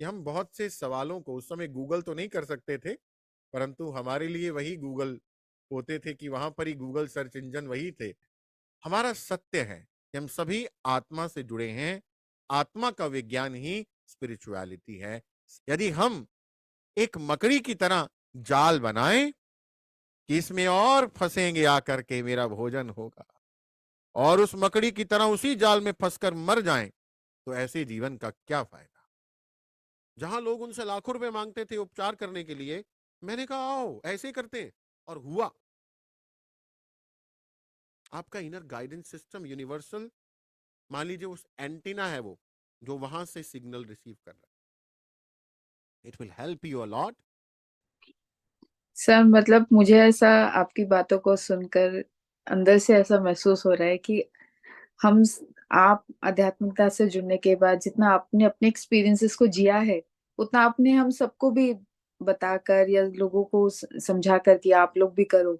कि हम बहुत से सवालों को, उस समय गूगल तो नहीं कर सकते थे, परंतु हमारे लिए वही गूगल होते थे कि वहां पर ही गूगल सर्च इंजन वही थे। हमारा सत्य है कि हम सभी आत्मा से जुड़े हैं। आत्मा का विज्ञान ही स्पिरिचुअलिटी है। यदि हम एक मकड़ी की तरह जाल बनाएं कि इसमें और फंसेंगे आकर के मेरा भोजन होगा, और उस मकड़ी की तरह उसी जाल में फंसकर मर जाएं, तो ऐसे जीवन का क्या फायदा। जहां लोग उनसे लाखों रुपए मांगते थे उपचार करने के लिए, मैंने कहा आओ ऐसे करते हैं, और हुआ। आपका इनर गाइडेंस सिस्टम यूनिवर्सल, मान लीजिए उस एंटीना है वो, जो वहां से सिग्नल रिसीव कर रहा है, it will help you a lot. Sir मतलब मुझे ऐसा आपकी बातों को सुनकर अंदर से ऐसा महसूस हो रहा है कि हम आप आध्यात्मिकता से जुड़ने के बाद जितना आपने अपने एक्सपीरियंसेस को जिया है, उतना आपने हम सबको भी बताकर या लोगों को समझा कर कि आप लोग भी करो,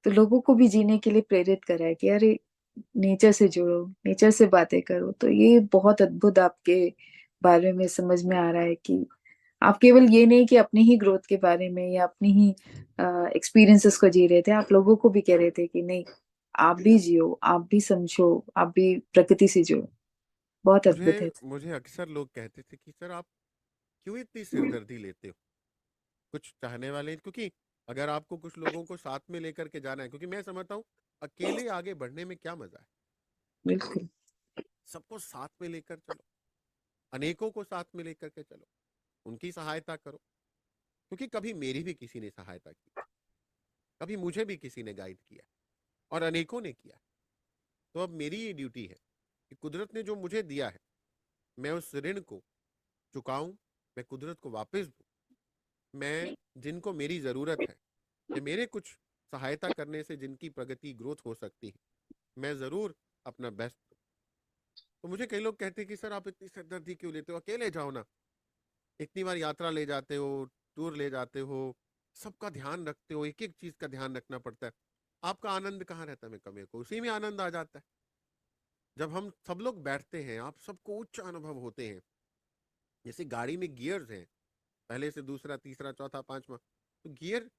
तो लोगों को भी जीने के लिए प्रेरित करा है कि अरे नेचर से जुड़ो, नेचर से बातें करो। तो ये बहुत अद्भुत आपके बारे में समझ में आ रहा है कि आप केवल ये नहीं कि अपनी ही ग्रोथ के बारे में या अपनी ही एक्सपीरियंसेस को जी रहे थे, आप लोगों को भी कह रहे थे कि नहीं, आप भी जियो, आप भी समझो, आप भी प्रकृति से जुड़ो। बहुत मुझे अद्भुत है। मुझे अक्सर लोग कहते थे कि सर आप क्यों इतनी सिरदर्दी लेते हो कुछ चाहने वाले, क्योंकि अगर आपको कुछ लोगों को साथ में लेकर के जाना है, क्योंकि मैं समझता हूँ अकेले आगे बढ़ने में क्या मजा है। बिल्कुल। सबको साथ में लेकर चलो, अनेकों को साथ में लेकर के चलो, उनकी सहायता करो। क्योंकि कभी मेरी भी किसी ने सहायता की, कभी मुझे भी किसी ने गाइड किया, और अनेकों ने किया। तो अब मेरी ये ड्यूटी है कि कुदरत ने जो मुझे दिया है, मैं उस ऋण को चुकाऊं, मैं कुदरत को वापस दूं। मैं जिनको मेरी जरूरत है, या मेरे कुछ सहायता करने से जिनकी प्रगति ग्रोथ हो सकती है, मैं जरूर अपना बेस्ट दूं। तो मुझे कई लोग कहते हैं कि सर आप इतनी सरदर्दी क्यों लेते हो, अकेले जाओ ना, इतनी बार यात्रा ले जाते हो, टूर ले जाते हो, सबका ध्यान रखते हो, एक एक चीज का ध्यान रखना पड़ता है, आपका आनंद कहाँ रहता है। मैं कम, मेरे को उसी में आनंद आ जाता है। जब हम सब लोग बैठते हैं, आप सबको उच्च अनुभव होते हैं। जैसे गाड़ी में गियर्स हैं, पहले से दूसरा, तीसरा, चौथा, पांचवा, तो गियर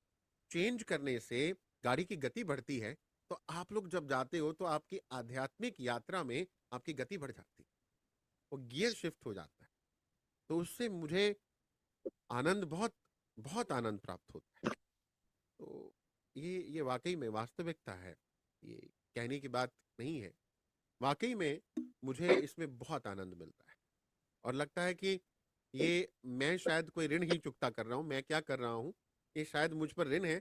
चेंज करने से गाड़ी की गति बढ़ती है। तो आप लोग जब जाते हो तो आपकी आध्यात्मिक यात्रा में आपकी गति बढ़ जाती है, वो गियर शिफ्ट हो जाता है। तो उससे मुझे आनंद, बहुत बहुत आनंद प्राप्त होता है। तो ये वाकई में वास्तविकता है, ये कहने की बात नहीं है। वाकई में मुझे इसमें बहुत आनंद मिलता है, और लगता है कि ये मैं शायद कोई ऋण ही चुकता कर रहा हूँ। मैं क्या कर रहा हूँ, ये शायद मुझ पर ऋण है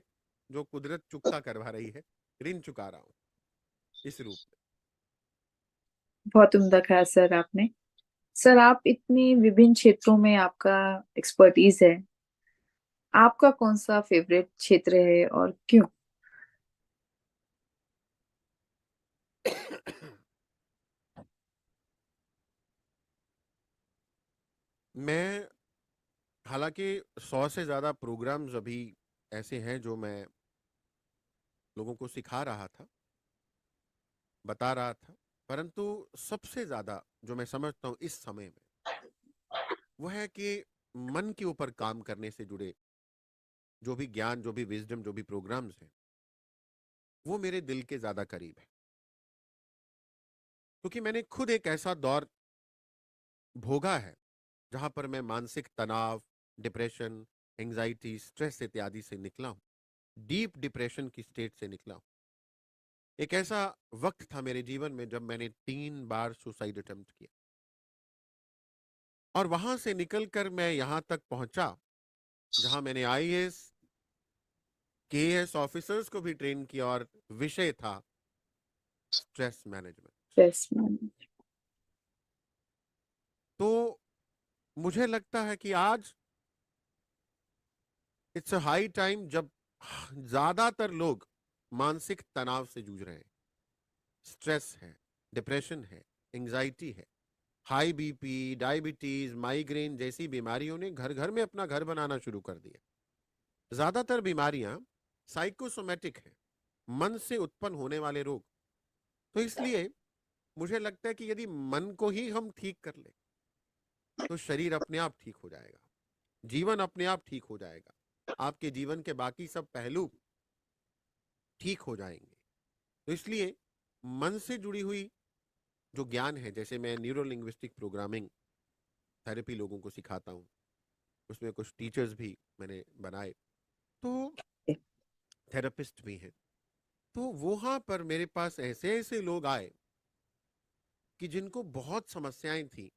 जो कुदरत चुकता करवा रही है, ऋण चुका रहा हूँ इस रूप में। बहुत उम्दा कहा सर आपने। सर आप इतने विभिन्न क्षेत्रों में आपका एक्सपर्टीज है, आपका कौन सा फेवरेट क्षेत्र है और क्यों? मैं, हालांकि 100 से ज्यादा प्रोग्राम्स अभी ऐसे हैं जो मैं लोगों को सिखा रहा था, बता रहा था, परंतु सबसे ज्यादा जो मैं समझता हूँ इस समय में, वो है कि मन के ऊपर काम करने से जुड़े जो भी ज्ञान, जो भी विजडम, जो भी प्रोग्राम्स हैं, वो मेरे दिल के ज्यादा करीब है। क्योंकि मैंने खुद एक ऐसा दौर भोगा है जहां पर मैं मानसिक तनाव, डिप्रेशन, एंजाइटी, स्ट्रेस इत्यादि से निकला हूं, डीप डिप्रेशन की स्टेट से निकला हूं। एक ऐसा वक्त था मेरे जीवन में जब मैंने 3 बार सुसाइड अटेम्प्ट किया, और वहां से निकलकर मैं यहां तक पहुंचा जहां मैंने आईएएस, केएएस ऑफिसर्स को भी ट्रेन किया, और विषय था स्ट्रेस मैनेजमेंट। Stress management. तो मुझे लगता है कि आज इट्स अ हाई टाइम, जब ज्यादातर लोग मानसिक तनाव से जूझ रहे हैं, स्ट्रेस है, डिप्रेशन है, एंजाइटी है, हाई बीपी, डायबिटीज, माइग्रेन जैसी बीमारियों ने घर घर में अपना घर बनाना शुरू कर दिया। ज्यादातर बीमारियां साइकोसोमेटिक हैं, मन से उत्पन्न होने वाले रोग। तो इसलिए मुझे लगता है कि यदि मन को ही हम ठीक कर ले, तो शरीर अपने आप ठीक हो जाएगा, जीवन अपने आप ठीक हो जाएगा, आपके जीवन के बाकी सब पहलू ठीक हो जाएंगे। तो इसलिए मन से जुड़ी हुई जो ज्ञान है, जैसे मैं न्यूरो लिंग्विस्टिक प्रोग्रामिंग थेरेपी लोगों को सिखाता हूँ, उसमें कुछ टीचर्स भी मैंने बनाए, तो थेरेपिस्ट भी हैं। तो वहां पर मेरे पास ऐसे ऐसे लोग आए कि जिनको बहुत समस्याएं थी,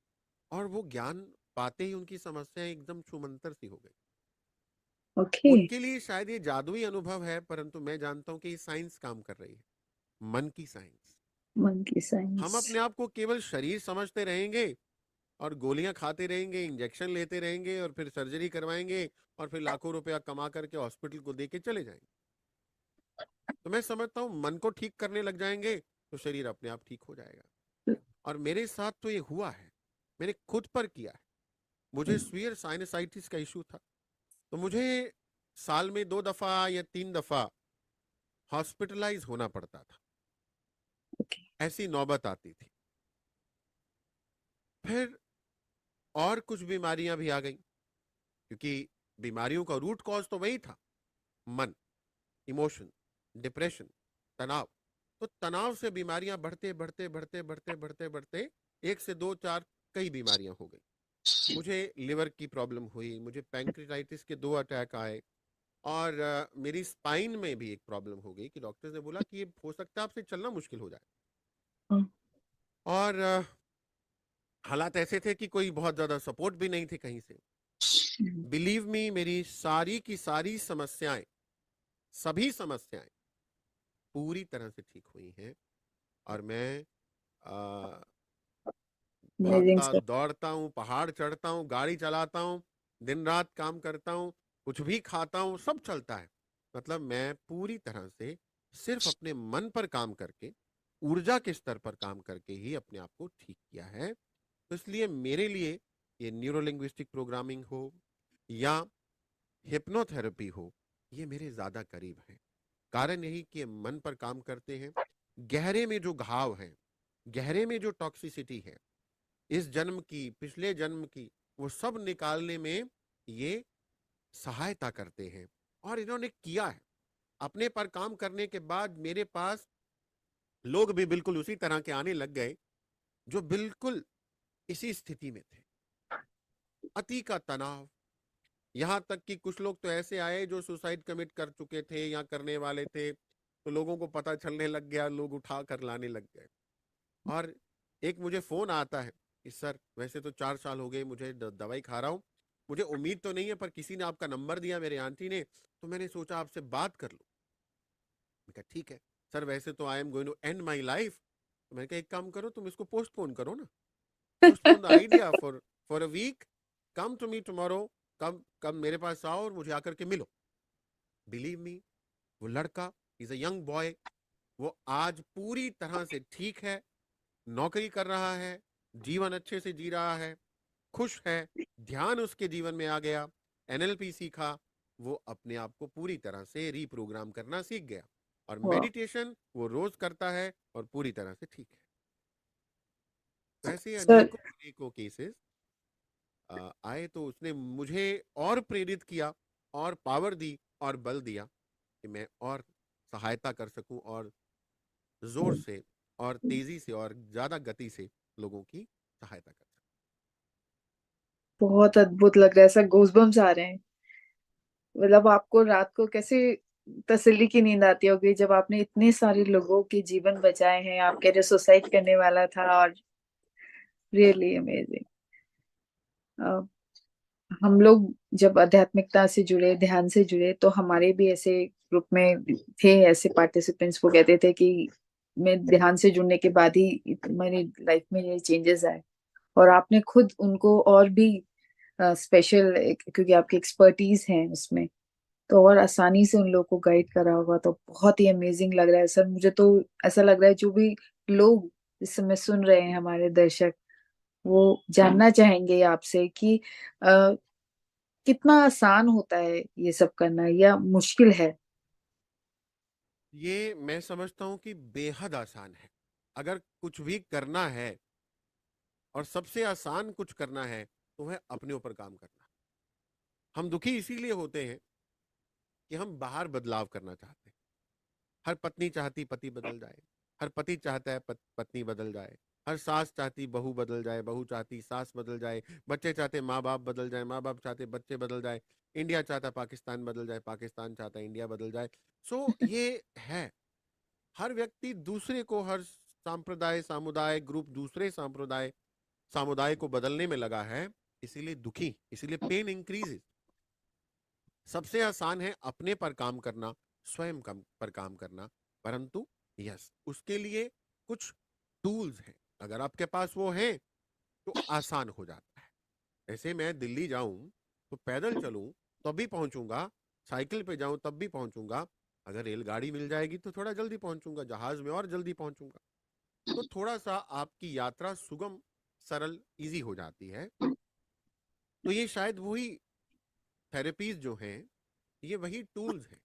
और वो ज्ञान पाते ही उनकी समस्याएं एकदम छूमंतर सी हो गई। ओके। उनके लिए शायद ये जादुई अनुभव है, परंतु मैं जानता हूं कि ये साइंस काम कर रही है, मन की साइंस। मन की हम साइंस। अपने आप को केवल शरीर समझते रहेंगे और गोलियां खाते रहेंगे, इंजेक्शन लेते रहेंगे, और फिर सर्जरी करवाएंगे, और फिर लाखों रुपया कमा करके हॉस्पिटल को दे के चले जाएंगे। तो मैं समझता हूं मन को ठीक करने लग जाएंगे तो शरीर अपने आप ठीक हो जाएगा। और मेरे साथ तो ये हुआ है, मैंने खुद पर किया है। मुझे स्वीयर साइनसाइटिस का इशू था, तो मुझे साल में 2 दफा या 3 दफा हॉस्पिटलाइज होना पड़ता था, ओके। ऐसी नौबत आती थी। फिर और कुछ बीमारियां भी आ गई, क्योंकि बीमारियों का रूट कॉज तो वही था, मन, इमोशन, डिप्रेशन, तनाव। तो तनाव से बीमारियां बढ़ते बढ़ते बढ़ते बढ़ते बढ़ते बढ़ते एक से दो चार कई बीमारियां हो गई। मुझे लिवर की प्रॉब्लम हुई, मुझे पैंक्रियाटाइटिस के 2 अटैक आए, और मेरी स्पाइन में भी एक प्रॉब्लम हो गई कि डॉक्टर ने बोला कि ये हो सकता है आपसे चलना मुश्किल हो जाए। और हालात ऐसे थे कि कोई बहुत ज्यादा सपोर्ट भी नहीं थे कहीं से। बिलीव मी, मेरी सारी की सारी समस्याएं, सभी समस्याएं पूरी तरह से ठीक हुई हैं। और मैं आ, अमेजिंग भागता सर। दौड़ता हूँ, पहाड़ चढ़ता हूँ, गाड़ी चलाता हूँ, दिन रात काम करता हूँ, कुछ भी खाता हूँ, सब चलता है। मतलब मैं पूरी तरह से सिर्फ अपने मन पर काम करके, ऊर्जा के स्तर पर काम करके ही अपने आप को ठीक किया है। तो इसलिए मेरे लिए ये न्यूरोलिंग्विस्टिक प्रोग्रामिंग हो या हिप्नोथेरेपी हो, ये मेरे ज्यादा करीब है। कारण यही कि ये मन पर काम करते हैं। गहरे में जो घाव है, गहरे में जो टॉक्सिसिटी है, इस जन्म की, पिछले जन्म की, वो सब निकालने में ये सहायता करते हैं। और इन्होंने किया है। अपने पर काम करने के बाद मेरे पास लोग भी बिल्कुल उसी तरह के आने लग गए, जो बिल्कुल इसी स्थिति में थे, अति का तनाव। यहां तक कि कुछ लोग तो ऐसे आए जो सुसाइड कमिट कर चुके थे या करने वाले थे, तो लोगों को पता चलने लग गया, लोग उठा कर लाने लग गए। और एक मुझे फोन आता है कि सर, वैसे तो 4 साल हो गए मुझे दवाई खा रहा हूँ, मुझे उम्मीद तो नहीं है, पर किसी ने आपका नंबर दिया, मेरे आंटी ने, तो मैंने सोचा आपसे बात कर लूं। मैं कहा ठीक है सर, वैसे तो I am going to end my life. तो मैंने कहा एक काम करो, तुम इसको पोस्टपोन करो ना, postpone the idea for a week, come to me tomorrow, come come मेरे पास आओ और मुझे आकर के मिलो। बिलीव मी, वो लड़का, इज अ यंग बॉय, वो आज पूरी तरह से ठीक है, नौकरी कर रहा है, जीवन अच्छे से जी रहा है, खुश है, ध्यान उसके जीवन में आ गया, एनएलपी सीखा, वो अपने आप को पूरी तरह से रीप्रोग्राम करना सीख गया, और वाह। मेडिटेशन वो रोज करता है और पूरी तरह से ठीक है। तो ऐसे सर। अनेकों अनेकों केसेस आए, तो उसने मुझे और प्रेरित किया, और पावर दी, और बल दिया कि मैं और सहायता कर सकूं, और जोर से और तेजी से और ज्यादा गति से लोगों की सहायता कर सकूं। बहुत अद्भुत लग रहा है सर, गूज़बम्स आ रहे हैं। मतलब आपको रात को कैसे तसल्ली की नींद आती होगी जब आपने इतने सारे लोगों के जीवन बचाए हैं, आप कह रहे सुसाइड करने वाला था, और रियली अमेजिंग। हम लोग जब आध्यात्मिकता से जुड़े, ध्यान से जुड़े, तो हमारे भी ऐसे ग्रुप में थे ऐसे पार्टिसिपेंट्स, वो कहते थे कि मैं ध्यान से जुड़ने के बाद ही मेरी लाइफ में ये चेंजेस आए। और आपने खुद उनको और भी स्पेशल, क्योंकि आपकी एक्सपर्टीज है उसमें, तो और आसानी से उन लोगों को गाइड करा होगा। तो बहुत ही अमेजिंग लग रहा है सर, मुझे तो ऐसा लग रहा है जो भी लोग इस समय सुन रहे हैं, हमारे दर्शक, वो जानना चाहेंगे आपसे कि कितना आसान होता है ये सब करना या मुश्किल है। ये मैं समझता हूं कि बेहद आसान है। अगर कुछ भी करना है और सबसे आसान कुछ करना है, तो है अपने ऊपर काम करना। हम दुखी इसीलिए होते हैं कि हम बाहर बदलाव करना चाहते हैं। हर पत्नी चाहती पति बदल जाए, हर पति चाहता है पत्नी बदल जाए, हर सास चाहती बहू बदल जाए, बहू चाहती सास बदल जाए, बच्चे चाहते माँ बाप बदल जाए, माँ बाप चाहते बच्चे बदल जाए, इंडिया चाहता पाकिस्तान बदल जाए, पाकिस्तान चाहता इंडिया बदल जाए। सो ये है, हर व्यक्ति दूसरे को, हर सांप्रदाय समुदाय ग्रुप दूसरे सांप्रदाय समुदाय को बदलने में लगा है, इसीलिए दुखी, इसीलिए पेन इंक्रीजेस। सबसे आसान है अपने पर काम करना, स्वयं पर काम करना, परंतु यस, उसके लिए कुछ टूल्स हैं, अगर आपके पास वो हैं तो आसान हो जाता है। ऐसे मैं दिल्ली जाऊं तो पैदल चलूं तब भी पहुंचूंगा, साइकिल पे जाऊं तब भी पहुंचूंगा, अगर रेलगाड़ी मिल जाएगी तो थोड़ा जल्दी पहुंचूंगा, जहाज में और जल्दी पहुंचूंगा। तो थोड़ा सा आपकी यात्रा सुगम, सरल, इजी हो जाती है। तो ये शायद वही थेरेपीज जो हैं, ये वही टूल्स हैं।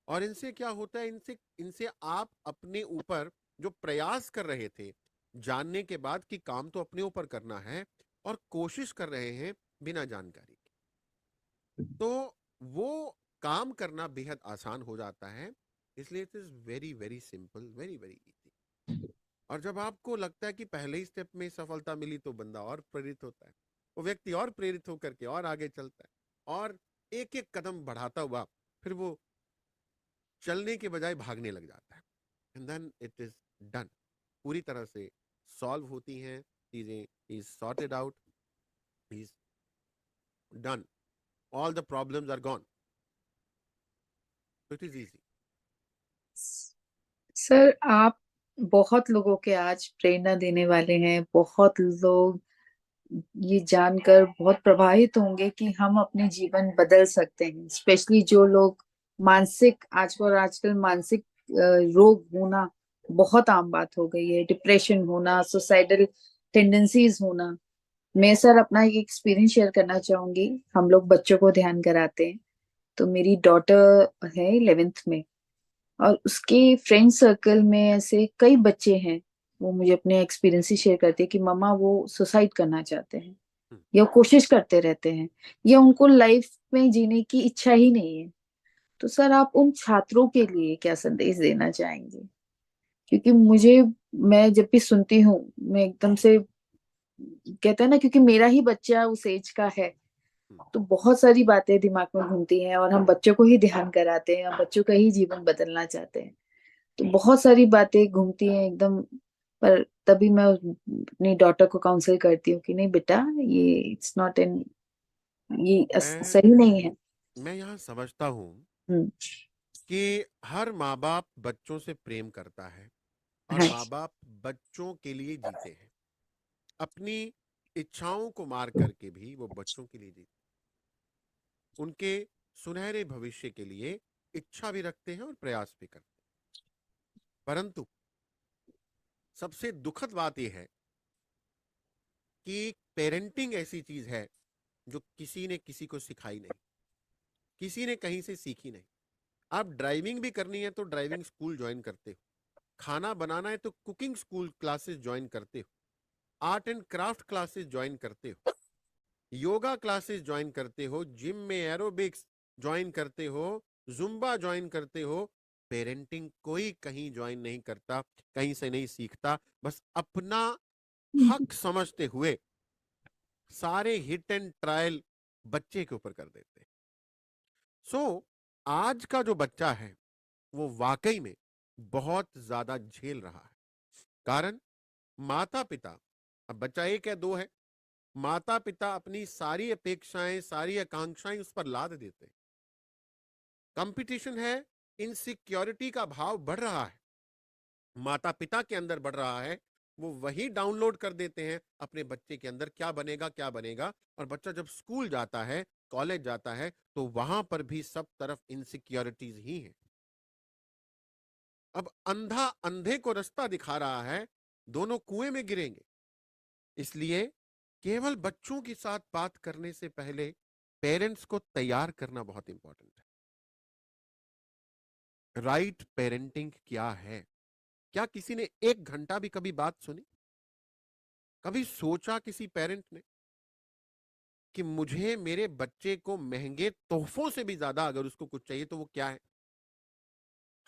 और इनसे क्या होता है, इनसे इनसे आप अपने ऊपर जो प्रयास कर रहे थे, जानने के बाद कि काम तो अपने ऊपर करना है, और कोशिश कर रहे हैं बिना जानकारी के, तो वो काम करना बेहद आसान हो जाता है। इसलिए it is very very simple, very very easy. और जब आपको लगता है कि पहले ही स्टेप में सफलता मिली तो बंदा और प्रेरित होता है, वो व्यक्ति और प्रेरित होकर के और आगे चलता है, और एक एक कदम बढ़ाता हुआ फिर वो चलने के बजाय भागने लग जाता है। And then it is done, पूरी तरह से सॉल्व होती हैं चीजें, is sorted out, is done, all the problems are gone, it is easy. Sir आप बहुत लोगों के आज प्रेरणा देने वाले हैं। बहुत लोग ये जानकर बहुत प्रभावित होंगे कि हम अपने जीवन बदल सकते हैं। स्पेशली जो लोग मानसिक, आजकल मानसिक रोग होना बहुत आम बात हो गई है। डिप्रेशन होना, सुसाइडल टेंडेंसीज होना। मैं सर अपना एक एक्सपीरियंस शेयर करना चाहूंगी। हम लोग बच्चों को ध्यान कराते हैं, तो मेरी डॉटर है 11th में, और उसके फ्रेंड सर्कल में ऐसे कई बच्चे हैं। वो मुझे अपने एक्सपीरियंस ही शेयर करते हैं कि मम्मा वो सुसाइड करना चाहते हैं, या कोशिश करते रहते हैं, या उनको लाइफ में जीने की इच्छा ही नहीं है। तो सर आप उन छात्रों के लिए क्या संदेश देना चाहेंगे? क्योंकि मैं जब भी सुनती हूँ, मैं एकदम से, कहते हैं ना, क्योंकि मेरा ही बच्चा उस एज का है, तो बहुत सारी बातें दिमाग में घूमती हैं, और हम बच्चों को ही ध्यान कराते हैं, हम बच्चों का ही जीवन बदलना चाहते हैं, तो बहुत सारी बातें घूमती हैं एकदम। पर तभी मैं अपनी डॉटर को काउंसिल करती हूँ कि नहीं बेटा, ये इट्स नॉट एन, मैं सही नहीं है। मैं यहाँ समझता हूँ हम्म। कि हर माँ बाप बच्चों से प्रेम करता है, और हाँ। माँ बाप बच्चों के लिए जीते हैं, अपनी इच्छाओं को मार करके भी वो बच्चों के लिए जीते, उनके सुनहरे भविष्य के लिए इच्छा भी रखते हैं और प्रयास भी करते हैं। परंतु सबसे दुखद बात यह है कि पेरेंटिंग ऐसी चीज है जो किसी ने किसी को सिखाई नहीं, किसी ने कहीं से सीखी नहीं। आप ड्राइविंग भी करनी है तो ड्राइविंग स्कूल ज्वाइन करते हो, खाना बनाना है तो कुकिंग स्कूल क्लासेस ज्वाइन करते हो, art and craft classes join करते हो, योगा क्लासेस ज्वाइन करते हो, जिम में एरोबिक्स ज्वाइन करते हो, जुम्बा ज्वाइन करते हो। पेरेंटिंग कोई कहीं ज्वाइन नहीं करता, कहीं से नहीं सीखता, बस अपना हक समझते हुए सारे हिट एंड ट्रायल बच्चे के ऊपर कर देते हैं। सो आज का जो बच्चा है वो वाकई में बहुत ज्यादा झेल रहा है। कारण माता पिता, अब बच्चा एक है दो है, माता पिता अपनी सारी अपेक्षाएं, सारी आकांक्षाएं उस पर लाद देते हैं। कंपटीशन है, इनसिक्योरिटी का भाव बढ़ रहा है, माता पिता के अंदर बढ़ रहा है, वो वही डाउनलोड कर देते हैं अपने बच्चे के अंदर, क्या बनेगा क्या बनेगा। और बच्चा जब स्कूल जाता है, कॉलेज जाता है, तो वहां पर भी सब तरफ इनसिक्योरिटीज ही है। अब अंधा अंधे को रास्ता दिखा रहा है, दोनों कुएं में गिरेंगे। इसलिए केवल बच्चों के साथ बात करने से पहले पेरेंट्स को तैयार करना बहुत इंपॉर्टेंट है। राइट पेरेंटिंग क्या है? क्या किसी ने एक घंटा भी कभी बात सुनी? कभी सोचा किसी पेरेंट ने? कि मुझे मेरे बच्चे को महंगे तोहफों से भी ज्यादा अगर उसको कुछ चाहिए तो वो क्या है।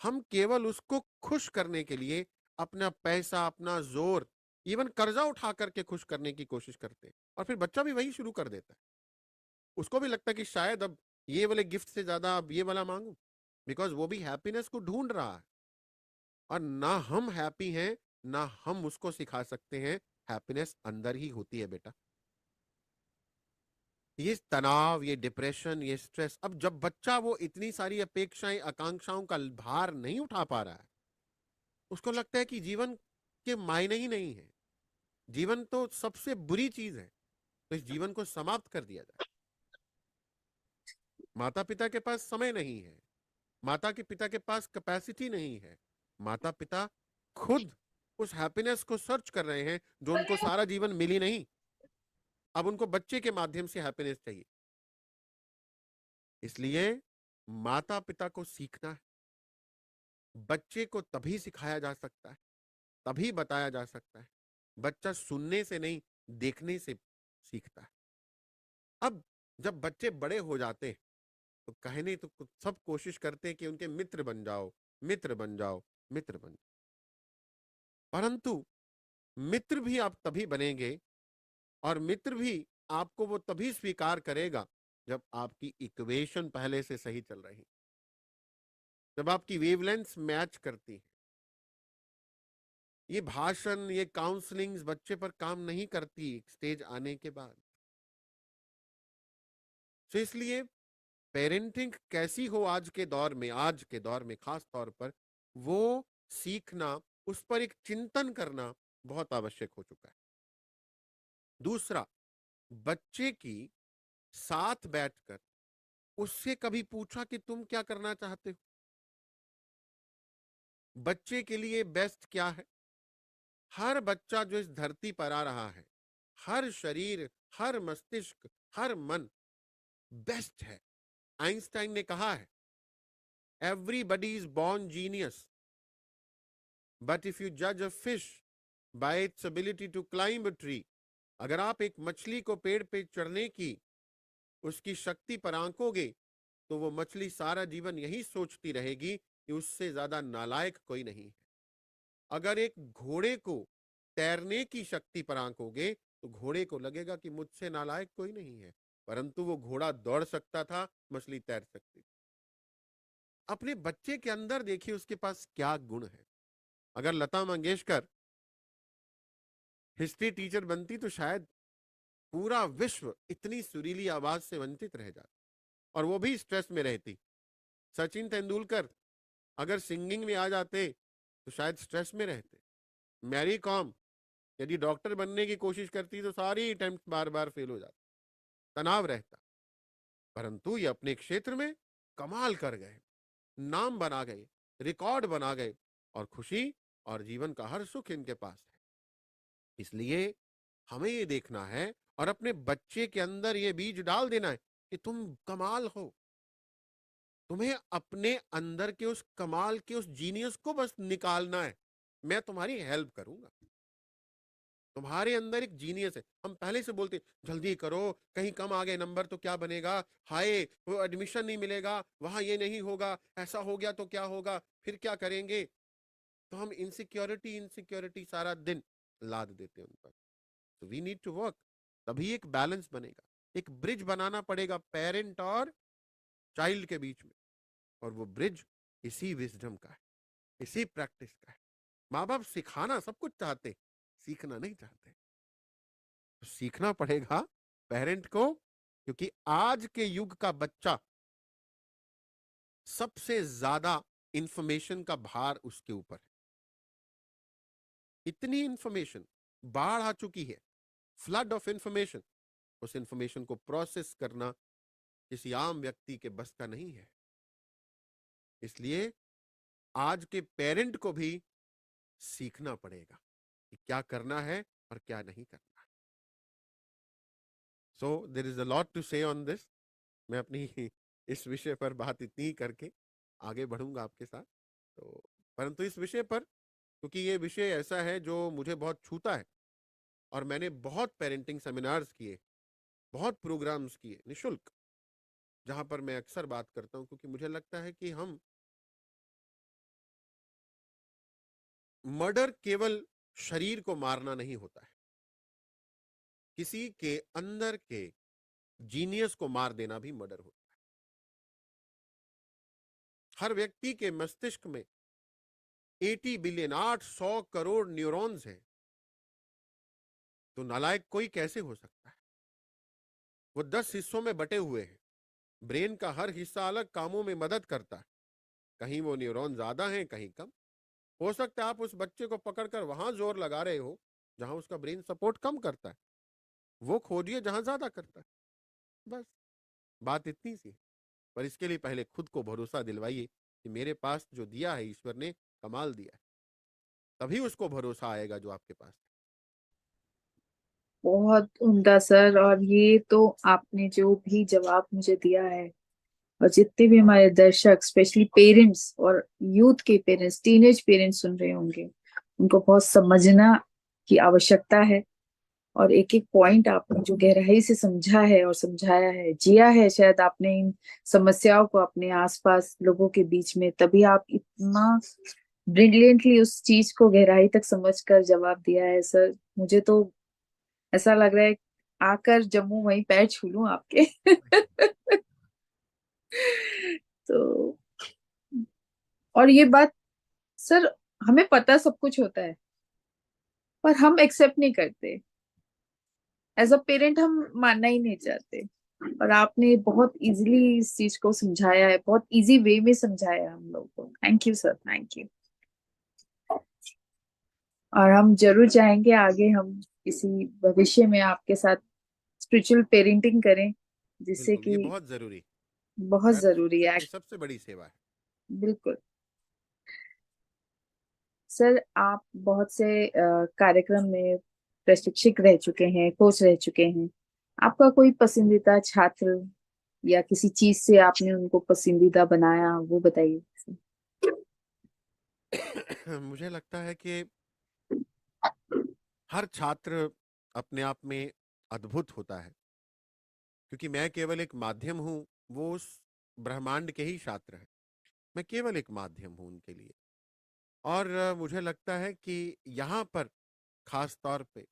हम केवल उसको खुश करने के लिए अपना पैसा, अपना जोर, इवन कर्जा उठा करके खुश करने की कोशिश करते हैं, और फिर बच्चा भी वही शुरू कर देता है। उसको भी लगता है कि शायद अब ये वाले गिफ्ट से ज्यादा अब ये वाला मांगू, बिकॉज वो भी हैप्पीनेस को ढूंढ रहा है। और ना हम हैप्पी हैं, ना हम उसको सिखा सकते हैं हैप्पीनेस अंदर ही होती है बेटा। ये तनाव, ये डिप्रेशन, ये स्ट्रेस, अब जब बच्चा वो इतनी सारी अपेक्षाएं, आकांक्षाओं का भार नहीं उठा पा रहा है, उसको लगता है कि जीवन के मायने ही नहीं है, जीवन तो सबसे बुरी चीज है, तो इस जीवन को समाप्त कर दिया जाए। माता पिता के पास समय नहीं है, माता के पिता के पास कैपेसिटी नहीं है, माता पिता खुद उस हैप्पीनेस को सर्च कर रहे हैं जो उनको सारा जीवन मिली नहीं। अब उनको बच्चे के माध्यम से हैप्पीनेस चाहिए। इसलिए माता पिता को सीखना है। बच्चे को तभी सिखाया जा सकता है, तभी बताया जा सकता है। बच्चा सुनने से नहीं, देखने से सीखता है। अब जब बच्चे बड़े हो जाते हैं तो कहने तो सब कोशिश करते हैं कि उनके मित्र बन जाओ, मित्र बन जाओ, मित्र बन जाओ। परंतु मित्र भी आप तभी बनेंगे, और मित्र भी आपको वो तभी स्वीकार करेगा जब आपकी इक्वेशन पहले से सही चल रही, जब आपकी वेवलेंथ्स मैच करती है। ये भाषण, ये काउंसलिंग्स बच्चे पर काम नहीं करती एक स्टेज आने के बाद। तो इसलिए पेरेंटिंग कैसी हो आज के दौर में, आज के दौर में खास तौर पर वो सीखना, उस पर एक चिंतन करना बहुत आवश्यक हो चुका है। दूसरा, बच्चे की साथ बैठकर उससे कभी पूछा कि तुम क्या करना चाहते हो, बच्चे के लिए बेस्ट क्या है। हर बच्चा जो इस धरती पर आ रहा है, हर शरीर, हर मस्तिष्क, हर मन बेस्ट है। आइंस्टाइन ने कहा है, everybody is born genius, but if you जज a fish by its ability to climb a tree, अगर आप एक मछली को पेड़ पे चढ़ने की उसकी शक्ति पर आंकोगे तो वो मछली सारा जीवन यही सोचती रहेगी कि उससे ज्यादा नालायक कोई नहीं है। अगर एक घोड़े को तैरने की शक्ति पर आंकोगे तो घोड़े को लगेगा कि मुझसे नालायक कोई नहीं है, परंतु वो घोड़ा दौड़ सकता था, मछली तैर सकती थी। अपने बच्चे के अंदर देखिए उसके पास क्या गुण है। अगर लता मंगेशकर हिस्ट्री टीचर बनती तो शायद पूरा विश्व इतनी सुरीली आवाज से वंचित रह जाता, और वो भी स्ट्रेस में रहती। सचिन तेंदुलकर अगर सिंगिंग में आ जाते तो शायद स्ट्रेस में रहते। मैरी कॉम यदि डॉक्टर बनने की कोशिश करती तो सारी अटेम्प्ट बार बार फेल हो जाती, तनाव रहता। परंतु ये अपने क्षेत्र में कमाल कर गए, नाम बना गए, रिकॉर्ड बना गए, और खुशी और जीवन का हर सुख इनके पास है। इसलिए हमें ये देखना है और अपने बच्चे के अंदर ये बीज डाल देना है कि तुम कमाल हो। तुम्हें अपने अंदर के उस कमाल के उस जीनियस को बस निकालना है। मैं तुम्हारी हेल्प करूंगा। तुम्हारे अंदर एक जीनियस है। हम पहले से बोलते जल्दी करो, कहीं कम आ गए नंबर तो क्या बनेगा, हाय वो एडमिशन नहीं मिलेगा, वहां ये नहीं होगा, ऐसा हो गया तो क्या होगा, फिर क्या करेंगे। तो हम इनसिक्योरिटी इनसिक्योरिटी सारा दिन लाद देते हैं उन पर। तो वी नीड टू वर्क, तभी एक बैलेंस बनेगा। एक ब्रिज बनाना पड़ेगा पेरेंट और चाइल्ड के बीच में, और वो ब्रिज इसी विजडम का है, इसी प्रैक्टिस का है। माँ बाप सिखाना सब कुछ चाहते, सीखना नहीं चाहते। तो सीखना पड़ेगा पेरेंट को, क्योंकि आज के युग का बच्चा सबसे ज्यादा इंफॉर्मेशन का भार उसके ऊपर है। इतनी इंफॉर्मेशन, बाढ़ आ चुकी है, फ्लड ऑफ इंफॉर्मेशन। उस इंफॉर्मेशन को प्रोसेस करना किसी आम व्यक्ति के बस का नहीं है। इसलिए आज के पेरेंट को भी सीखना पड़ेगा कि क्या करना है और क्या नहीं करना। So there is a lot to say on this. मैं अपनी इस विषय पर बात इतनी ही करके आगे बढ़ूंगा आपके साथ। तो परंतु इस विषय पर, क्योंकि ये विषय ऐसा है जो मुझे बहुत छूता है, और मैंने बहुत पेरेंटिंग सेमिनार्स किए, बहुत प्रोग्राम्स किए निशुल्क, जहां पर मैं अक्सर बात करता हूं, क्योंकि मुझे लगता है कि हम मर्डर केवल शरीर को मारना नहीं होता है, किसी के अंदर के जीनियस को मार देना भी मर्डर होता है। हर व्यक्ति के मस्तिष्क में 80 बिलियन 800 करोड़ न्यूरॉन्स हैं, तो नालायक कोई कैसे हो सकता है? वो 10 हिस्सों में बटे हुए हैं, ब्रेन का हर हिस्सा अलग कामों में मदद करता है, कहीं वो न्यूरॉन ज्यादा हैं कहीं कम। हो सकता है आप उस बच्चे को पकड़कर वहां जोर लगा रहे हो जहां उसका ब्रेन सपोर्ट कम करता है, वो खोजिए जहां ज्यादा करता है। बस बात इतनी सी है। पर इसके लिए पहले खुद को भरोसा दिलवाइए कि मेरे पास जो दिया है ईश्वर ने, कमाल दिया है, तभी उसको भरोसा आएगा जो आपके पास बहुत उम्दा सर। और ये तो आपने जो भी जवाब मुझे दिया है, और जितने भी हमारे दर्शक, स्पेशली पेरेंट्स और यूथ के पेरेंट्स, टीनेज पेरेंट्स सुन रहे होंगे, उनको बहुत समझना की आवश्यकता है। और एक एक पॉइंट आपने जो गहराई से समझा है और समझाया है, जिया है, शायद आपने इन समस्याओं को अपने आसपास लोगों के बीच में, तभी आप इतना ब्रिलियंटली उस चीज को गहराई तक समझकर जवाब दिया है सर। मुझे तो ऐसा लग रहा है आकर जम्मू वहीं पैर छू लूं आपके। तो और ये बात सर, हमें पता सब कुछ होता है, पर हम एक्सेप्ट नहीं करते। एज अ पेरेंट हम मानना ही नहीं चाहते। और आपने बहुत इजीली इस चीज को समझाया है, बहुत इजी वे में समझाया है हम लोग को। Thank you sir, thank you. और हम जरूर चाहेंगे आगे हम किसी भविष्य में आपके साथ स्पिरिचुअल पेरेंटिंग करें, जिससे बिल्कुल, ये कि बहुत जरूरी, बहुत शायद जरूरी है। ये सबसे बड़ी सेवा है। बिल्कुल सर, आप बहुत से कार्यक्रम में प्रशिक्षक रह चुके हैं, कोच रह चुके हैं। आपका कोई पसंदीदा छात्र या किसी चीज से आपने उनको पसंदीदा बनाया, वो बताइए। मुझे लगता है कि हर छात्र अपने आप में अद्भुत होता है, क्योंकि मैं केवल एक माध्यम हूं, वो उस ब्रह्मांड के ही छात्र हैं। मैं केवल एक माध्यम हूं उनके लिए। और मुझे लगता है कि यहाँ पर खास तौर पे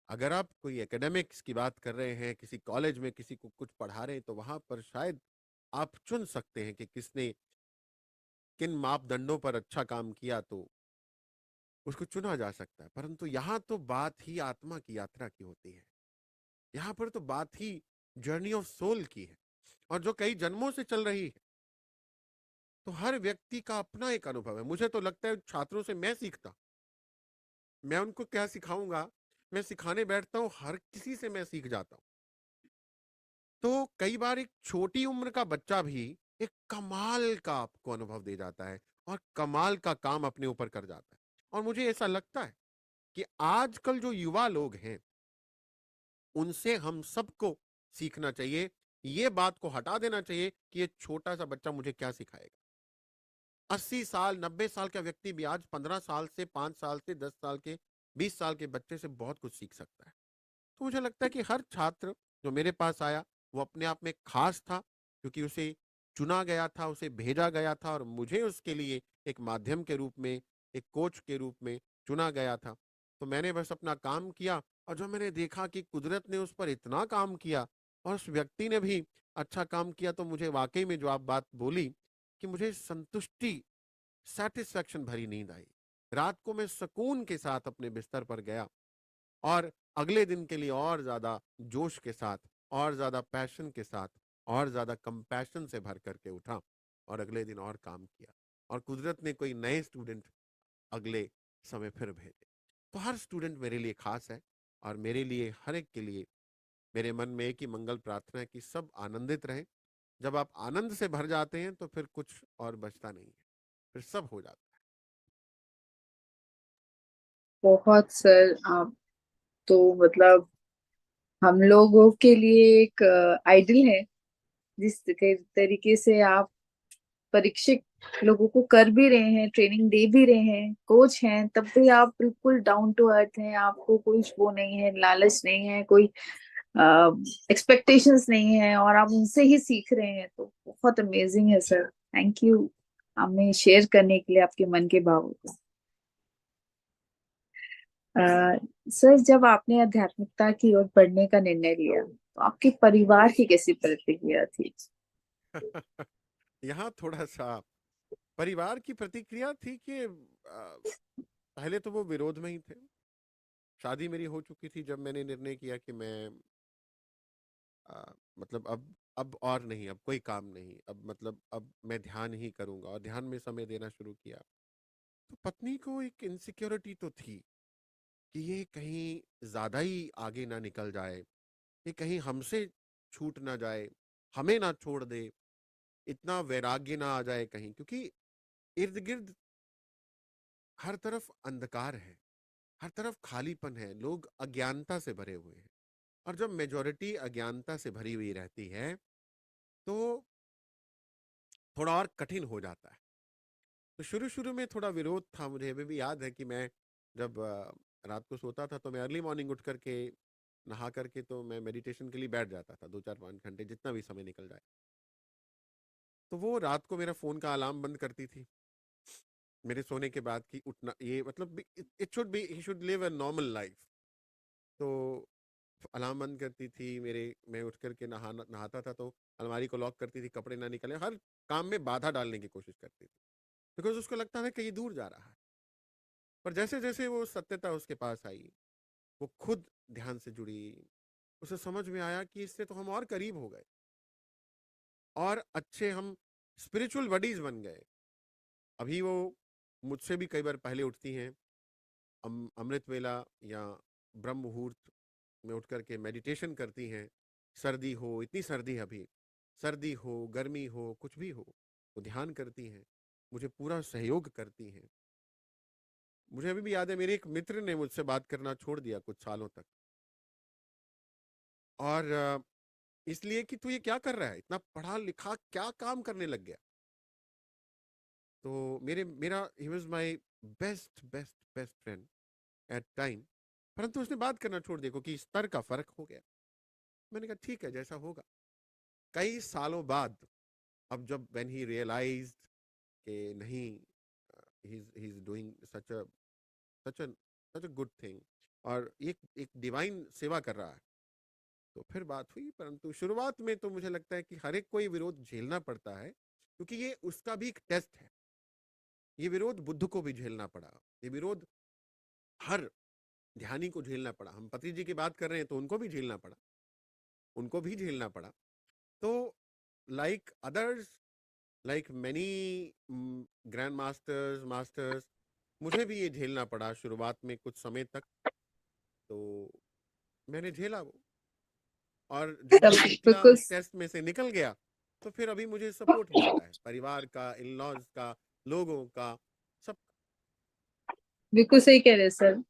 अगर आप कोई एकेडमिक्स की बात कर रहे हैं, किसी कॉलेज में किसी को कुछ पढ़ा रहे हैं, तो वहां पर शायद आप चुन सकते हैं कि किसने किन मापदंडों पर अच्छा काम किया, तो उसको चुना जा सकता है। परंतु यहाँ तो बात ही आत्मा की यात्रा की होती है, यहाँ पर तो बात ही जर्नी ऑफ सोल की है, और जो कई जन्मों से चल रही है। तो हर व्यक्ति का अपना एक अनुभव है। मुझे तो लगता है छात्रों से मैं सीखता, मैं उनको क्या सिखाऊंगा, मैं सिखाने बैठता हूं, हर किसी से मैं सीख जाता हूं। तो कई बार एक छोटी उम्र का बच्चा भी एक कमाल का आपको अनुभव दे जाता है, और कमाल का काम अपने ऊपर कर जाता है। और मुझे ऐसा लगता है कि आजकल जो युवा लोग हैं, उनसे हम सबको सीखना चाहिए। ये बात को हटा देना चाहिए कि ये छोटा सा बच्चा मुझे क्या सिखाएगा। 80 साल 90 साल का व्यक्ति भी आज 15 साल से, 5 साल से, 10 साल के, 20 साल के बच्चे से बहुत कुछ सीख सकता है। तो मुझे लगता है कि हर छात्र जो मेरे पास आया, वो अपने आप में खास था, क्योंकि उसे चुना गया था, उसे भेजा गया था, और मुझे उसके लिए एक माध्यम के रूप में, एक कोच के रूप में चुना गया था। तो मैंने बस अपना काम किया, और जब मैंने देखा कि कुदरत ने उस पर इतना काम किया और उस व्यक्ति ने भी अच्छा काम किया, तो मुझे वाकई में जो आप बात बोली कि मुझे संतुष्टि, सेटिस्फैक्शन भरी नींद आई। रात को मैं सुकून के साथ अपने बिस्तर पर गया, और अगले दिन के लिए और ज्यादा जोश के साथ, और ज्यादा पैशन के साथ, और ज्यादा कंपैशन से भर करके उठा, और अगले दिन और काम किया, और कुदरत ने कोई नए स्टूडेंट अगले समय फिर भेजे। तो हर स्टूडेंट मेरे लिए खास है, और मेरे लिए, हर एक के लिए मेरे मन में एक ही मंगल प्रार्थना है कि सब आनंदित रहें। जब आप आनंद से भर जाते हैं तो फिर कुछ और बचता नहीं है, फिर सब हो जाता बहुत सर, आप तो मतलब हम लोगों के लिए एक आइडल है। जिस तरीके से आप परीक्षक लोगों को कर भी रहे हैं, ट्रेनिंग दे भी रहे हैं, कोच हैं, तब भी आप बिल्कुल डाउन टू अर्थ हैं। आपको कोई वो नहीं है, लालच नहीं है, कोई एक्सपेक्टेशंस नहीं है और आप उनसे ही सीख रहे हैं, तो बहुत अमेजिंग है सर। थैंक यू हमें शेयर करने के लिए आपके मन के भावों को। सर, जब आपने आध्यात्मिकता की ओर बढ़ने का निर्णय लिया तो आपके परिवार की कैसी प्रतिक्रिया थी? यहाँ थोड़ा सा परिवार की प्रतिक्रिया थी कि पहले तो वो विरोध में ही थे। शादी मेरी हो चुकी थी जब मैंने निर्णय किया कि मैं मतलब अब और नहीं, अब कोई काम नहीं, अब मतलब अब मैं ध्यान ही करूंगा और ध्यान में समय देना शुरू किया। तो पत्नी को एक इनसिक्योरिटी तो थी कि ये कहीं ज्यादा ही आगे ना निकल जाए, ये कहीं हमसे छूट ना जाए, हमें ना छोड़ दे, इतना वैराग्य ना आ जाए कहीं, क्योंकि इर्द गिर्द हर तरफ अंधकार है, हर तरफ खालीपन है, लोग अज्ञानता से भरे हुए हैं। और जब मेजोरिटी अज्ञानता से भरी हुई रहती है तो थोड़ा और कठिन हो जाता है। तो शुरू शुरू में थोड़ा विरोध था। मुझे अभी भी याद है कि मैं जब रात को सोता था तो मैं अर्ली मॉर्निंग उठ करके नहा करके तो मैं मेडिटेशन के लिए बैठ जाता था, 2 4 5 घंटे जितना भी समय निकल जाए। तो वो रात को मेरा फोन का अलार्म बंद करती थी मेरे सोने के बाद की उठना, ये मतलब it should be, he should live a normal life. तो अलार्म बंद करती थी मेरे, मैं उठ करके नहाता था तो अलमारी को लॉक करती थी, कपड़े ना निकले, हर काम में बाधा डालने की कोशिश करती थी, बिकॉज उसको लगता था कि ये दूर जा रहा है। पर जैसे जैसे वो सत्यता उसके पास आई, वो खुद ध्यान से जुड़ी, उसे समझ में आया कि इससे तो हम और करीब हो गए और अच्छे हम स्पिरिचुअल बडीज बन गए। अभी वो मुझसे भी कई बार पहले उठती हैं, अमृत वेला या ब्रह्म मुहूर्त में उठ करके मेडिटेशन करती हैं। सर्दी हो, इतनी सर्दी है अभी, सर्दी हो गर्मी हो कुछ भी हो, वो ध्यान करती हैं, मुझे पूरा सहयोग करती हैं। मुझे अभी भी याद है मेरे एक मित्र ने मुझसे बात करना छोड़ दिया कुछ सालों तक, और इसलिए कि तू ये क्या कर रहा है, इतना पढ़ा लिखा क्या काम करने लग गया। तो मेरा he was my best best best friend at time, परंतु उसने बात करना छोड़ दिया क्योंकि स्तर का फर्क हो गया। मैंने कहा ठीक है जैसा होगा। कई सालों बाद अब जब व्हेन ही रियलाइज्ड कि नहीं, he is doing such a such a good thing और एक डिवाइन सेवा कर रहा है, तो फिर बात हुई। परंतु शुरुआत में तो मुझे लगता है कि हर एक को ये विरोध झेलना पड़ता है, क्योंकि ये उसका भी एक टेस्ट है। ये विरोध बुद्ध को भी झेलना पड़ा, ये विरोध हर ध्यानी को झेलना पड़ा। हम पति जी की बात कर रहे हैं तो उनको भी झेलना पड़ा, उनको भी झेलना पड़ा। तो like others, like many grand masters masters, मुझे भी ये झेलना पड़ा शुरुआत में कुछ समय तक। तो मैंने झेला वो, और जब सब वो निकला, बिल्कुल, उस टेस्ट में से निकल गया, तो फिर अभी मुझे सपोर्ट मिल रहा है परिवार का, इन लॉज का, लोगों का, सब। बिल्कुल सही कह रहे हैं सर।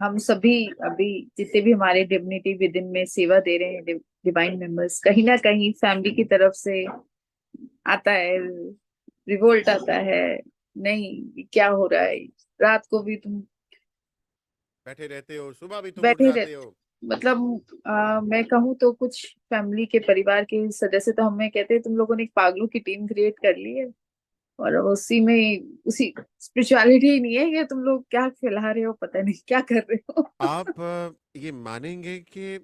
हम सभी अभी जितने भी हमारे डिविनिटी विद इन में सेवा दे रहे हैं, डिवाइन मेंबर्स, कहीं ना कहीं फैमिली की तरफ से आता है, रिवोल्ट आता है। नहीं, ये क्या हो रहा है? रात को भी तुम बैठे रहते हो, सुबह भी तुम उठ बैठे जाते रहते, हो। मतलब मैं कहूँ तो कुछ फैमिली के परिवार के सदस्य तो हमें कहते हैं तुम लोगों ने एक पागलों की टीम क्रिएट कर ली है, और उसी में उसी स्पिरिचुअलिटी ही नहीं है, ये तुम लोग क्या खिला रहे हो, पता नहीं क्या कर रहे हो। आप ये मानेंगे कि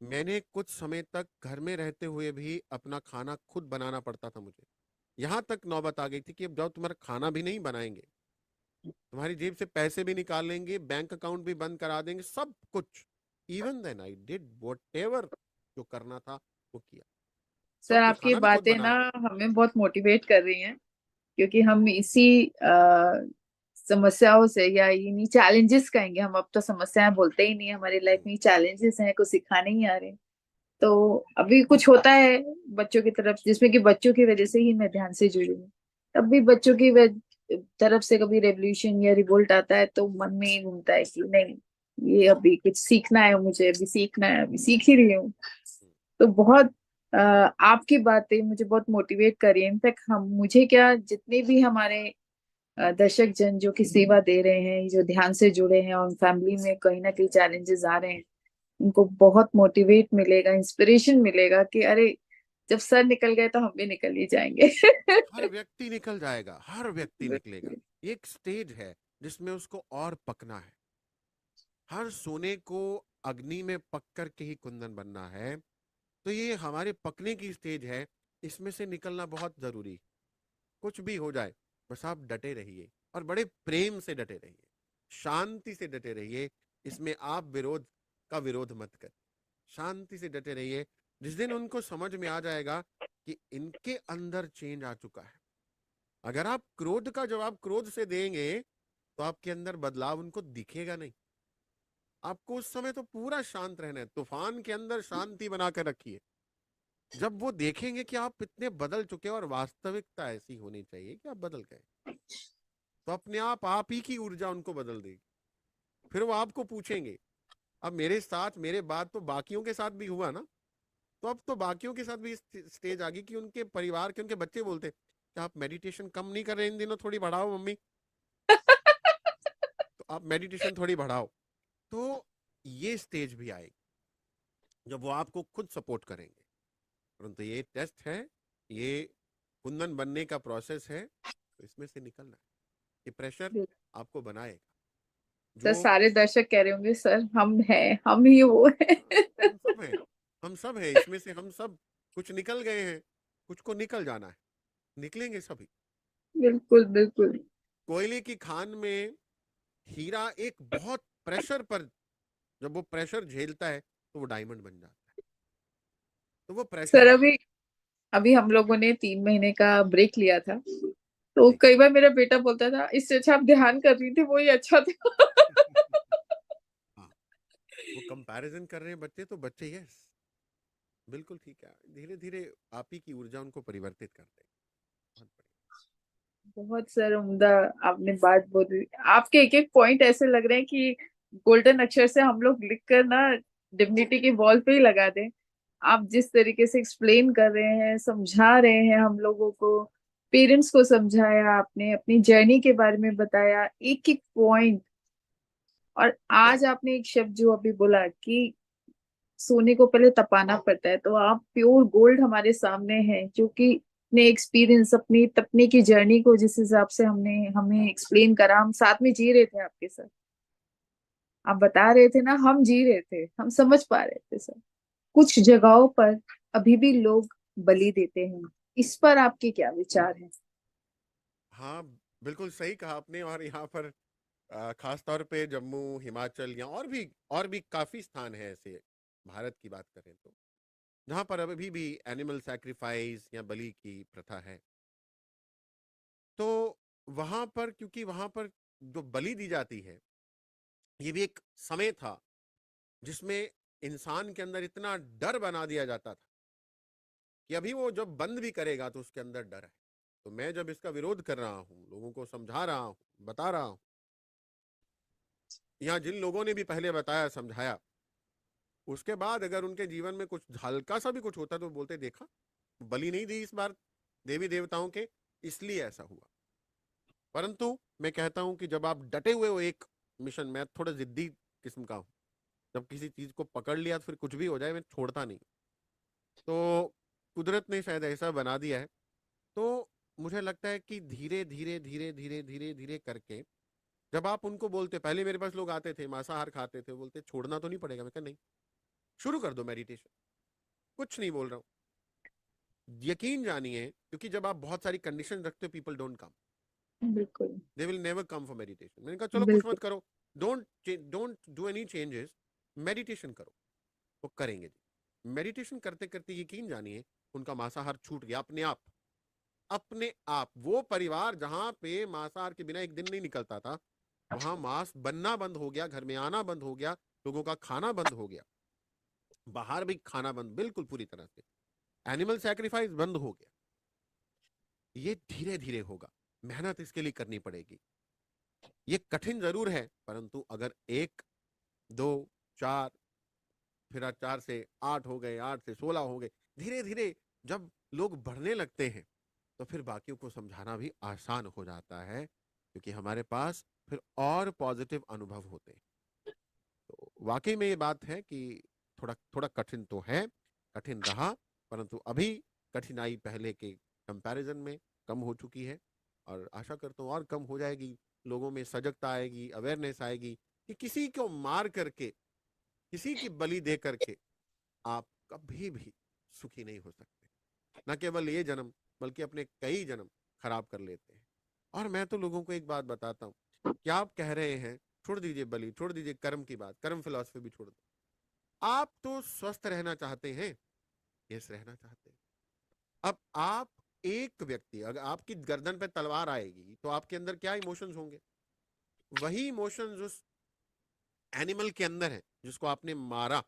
मैंने कुछ समय तक घर में रहते हुए भी अपना खाना खुद बनाना पड़ता था मुझे। यहाँ तक नौबत आ गई थी कि अब जब तुम्हारा खाना भी नहीं बनाएंगे, तुम्हारी जेब से पैसे भी निकाल लेंगे, बैंक अकाउंट भी बंद करा देंगे, सब कुछ। Even then I did whatever जो करना था वो किया, सर, सबको आपकी खाना भी खुद बातें ना बनाया। हमें बहुत मोटिवेट कर रही हैं, क्योंकि हम इसी समस्याओं से, या इन्हीं चैलेंजेस कहेंगे, हम अब तो समस्याएं बोलते ही नहीं, हमारी लाइफ में चैलेंजेस हैं, कुछ सिखाने ही आ रहे हैं। तो अभी कुछ होता है बच्चों की तरफ, जिसमें कि बच्चों की वजह से ही मैं ध्यान से जुड़ी हूँ। तब भी बच्चों की तरफ से कभी रेवोल्यूशन या रिवोल्ट आता है तो मन में ही घूमता है कि नहीं, ये अभी कुछ सीखना है, मुझे अभी सीखना है, अभी सीख ही रही हूँ। तो बहुत आपकी बातें मुझे बहुत मोटिवेट करी है। इनफैक्ट हम, मुझे क्या, जितने भी हमारे दर्शक जन जो कि सेवा दे रहे हैं, जो ध्यान से जुड़े हैं और फैमिली में कहीं ना कहीं चैलेंजेस आ रहे हैं, उनको बहुत मोटिवेट मिलेगा, इंस्पिरेशन मिलेगा कि अरे जब सर निकल गए तो हम भी निकल ही जाएंगे। हर व्यक्ति निकल जाएगा, हर व्यक्ति निकलेगा। बिल्कुल। ये एक स्टेज है जिसमें उसको और पकना है। हर सोने को अग्नि में पक कर के ही कुंदन बनना है। तो ये हमारे पकने की स्टेज है, इसमें से निकलना बहुत जरूरी है। कुछ भी हो जाए, बस आप डटे रहिए और बड़े प्रेम से डटे रहिए, शांति से डटे रहिए। इसमें आप विरोध का विरोध मत कर, शांति से डटे रहिए। जिस दिन उनको समझ में आ जाएगा कि इनके अंदर चेंज आ चुका है, अगर आप क्रोध का जवाब क्रोध से देंगे तो आपके अंदर बदलाव उनको दिखेगा नहीं। आपको उस समय तो पूरा शांत रहना है, तूफान के अंदर शांति बनाकर रखिए। जब वो देखेंगे कि आप इतने बदल चुके हैं और वास्तविकता ऐसी होनी चाहिए कि आप बदल गए, तो अपने आप ही की ऊर्जा उनको बदल देगी। फिर वो आपको पूछेंगे। अब मेरे साथ मेरे बाद तो बाकियों के साथ भी हुआ ना, तो अब तो बाकियों के साथ भी स्टेज आ गई कि उनके परिवार के उनके बच्चे बोलते कि आप मेडिटेशन कम नहीं कर रहे इन दिनों, थोड़ी बढ़ाओ मम्मी, तो आप मेडिटेशन थोड़ी बढ़ाओ। तो ये स्टेज भी आएगी जब वो आपको खुद सपोर्ट करेंगे। परंतु ये टेस्ट है, ये कुंदन बनने का प्रोसेस है, तो इसमें से निकलना है। ये प्रेशर आपको बनाएगा। सर जो सारे दर्शक कह रहे होंगे सर हम हैं, हम ही वो हैं। हम सब हैं, हम सब हैं इसमें से, हम सब कुछ निकल गए हैं, कुछ को निकल जाना है, निकलेंगे सभी। बिल्कुल बिल्कुल। कोयले की खान में हीरा एक बहुत प्रेशर पर, जब वो प्रेशर झेलता है तो वो डायमंड बन जाता है। तो वो प्रेशर सर है। अभी अभी हम लोगों ने 3 महीने का ब्रेक लिया था, तो जी। कई बार मेरा बेटा बोलता था इससे अच्छा आप ध्यान कर रही थी वही अच्छा था। हाँ, वो कंपैरिजन कर रहे हैं बच्चे, तो बच्चे यस, बिल्कुल ठीक है, धीरे धीरे आप ही की ऊर्जा उनको परिवर्तित करते हैं। बहुत बढ़िया। बहुत सर उम्दा आपने बात बोली। आपके एक एक पॉइंट ऐसे लग रहे हैं कि गोल्डन अक्षर से हम लोग लिख कर ना डिग्निटी की वॉल पे ही लगा दें। आप जिस तरीके से एक्सप्लेन कर रहे हैं, समझा रहे हैं हम लोगों को, पेरेंट्स को समझाया आपने, अपनी जर्नी के बारे में बताया एक एक पॉइंट। और आज आपने एक शब्द जो अभी बोला कि सोने को पहले तपाना पड़ता है, तो आप प्योर गोल्ड हमारे सामने हैं जो कि अपने एक्सपीरियंस, अपनी तपने की जर्नी को जिस हिसाब से हमने हमें एक्सप्लेन करा, हम साथ में जी रहे थे आपके साथ। आप बता रहे थे ना, हम जी रहे थे, हम समझ पा रहे थे सर। कुछ जगहों पर अभी भी लोग बलि देते हैं, इस पर आपके क्या विचार हैं? हाँ, बिल्कुल सही कहा आपने। और यहाँ पर खास तौर पे जम्मू, हिमाचल या और भी काफी स्थान है ऐसे, भारत की बात करें तो, जहां पर अभी भी एनिमल सैक्रिफाइस या बलि की प्रथा है। तो वहां पर, क्योंकि वहां पर जो बलि दी जाती है, ये भी एक समय था जिसमें इंसान के अंदर इतना डर बना दिया जाता था कि अभी वो जब बंद भी करेगा तो उसके अंदर डर है। तो मैं जब इसका विरोध कर रहा हूँ, लोगों को समझा रहा हूँ, बता रहा हूँ, यहाँ जिन लोगों ने भी पहले बताया, समझाया, उसके बाद अगर उनके जीवन में कुछ हल्का सा भी कुछ होता तो बोलते देखा, बलि नहीं दी इस बार देवी देवताओं के, इसलिए ऐसा हुआ। परंतु मैं कहता हूं कि जब आप डटे हुए हो एक मिशन में, थोड़ा जिद्दी किस्म का हूं, जब किसी चीज को पकड़ लिया तो फिर कुछ भी हो जाए मैं छोड़ता नहीं। तो कुदरत ने शायद ऐसा बना दिया है। तो मुझे लगता है कि धीरे धीरे धीरे धीरे धीरे धीरे करके, जब आप उनको बोलते, पहले मेरे पास लोग आते थे मांसाहार खाते थे, बोलते छोड़ना तो नहीं पड़ेगा, मैं कहा नहीं, शुरू कर दो मेडिटेशन, कुछ नहीं बोल रहा हूँ, यकीन जानिए, क्योंकि जब आप बहुत सारी कंडीशन रखते हो, पीपल डोंट कम, बिल्कुल they will never come for meditation. मैंने कहा चलो कुछ बिल्कुल। मत करो, don't do any changes, meditation करो। वो करेंगे जी। मेडिटेशन करते करते यकीन जानिए उनका मांसाहार छूट गया अपने आप। अपने आप वो परिवार जहां पे मांसाहार के बिना एक दिन नहीं निकलता था, वहां मांस बनना बंद हो गया, घर में आना बंद हो गया, लोगों का खाना बंद हो गया, बाहर भी खाना बंद, बिल्कुल पूरी तरह से एनिमल सैक्रिफाइस बंद हो गया। ये धीरे धीरे होगा, मेहनत इसके लिए करनी पड़ेगी। ये कठिन जरूर है, परंतु अगर एक, दो, चार, फिर आज 4 से 8 हो गए, 8 से 16 हो गए, धीरे धीरे जब लोग बढ़ने लगते हैं तो फिर बाकियों को समझाना भी आसान हो जाता है, क्योंकि हमारे पास फिर और पॉजिटिव अनुभव होते हैं। तो वाकई में ये बात है कि थोड़ा थोड़ा कठिन तो है, कठिन रहा, परंतु अभी कठिनाई पहले के कंपैरिजन में कम हो चुकी है, और आशा करता हूँ और कम हो जाएगी। लोगों में सजगता आएगी, अवेयरनेस आएगी कि किसी को मार करके, किसी की बलि दे करके आप कभी भी सुखी नहीं हो सकते। न केवल ये जन्म, बल्कि अपने कई जन्म खराब कर लेते हैं। और मैं तो लोगों को एक बात बताता हूँ, क्या आप कह रहे हैं छोड़ दीजिए बलि, छोड़ दीजिए कर्म की बात, कर्म फिलॉसफी भी छोड़ दो। आप तो स्वस्थ रहना चाहते हैं, यस रहना चाहते हैं। अब आप, एक व्यक्ति अगर आपकी गर्दन पे तलवार आएगी तो आपके अंदर क्या इमोशंस होंगे? वही इमोशंस उस एनिमल के अंदर है जिसको आपने मारा,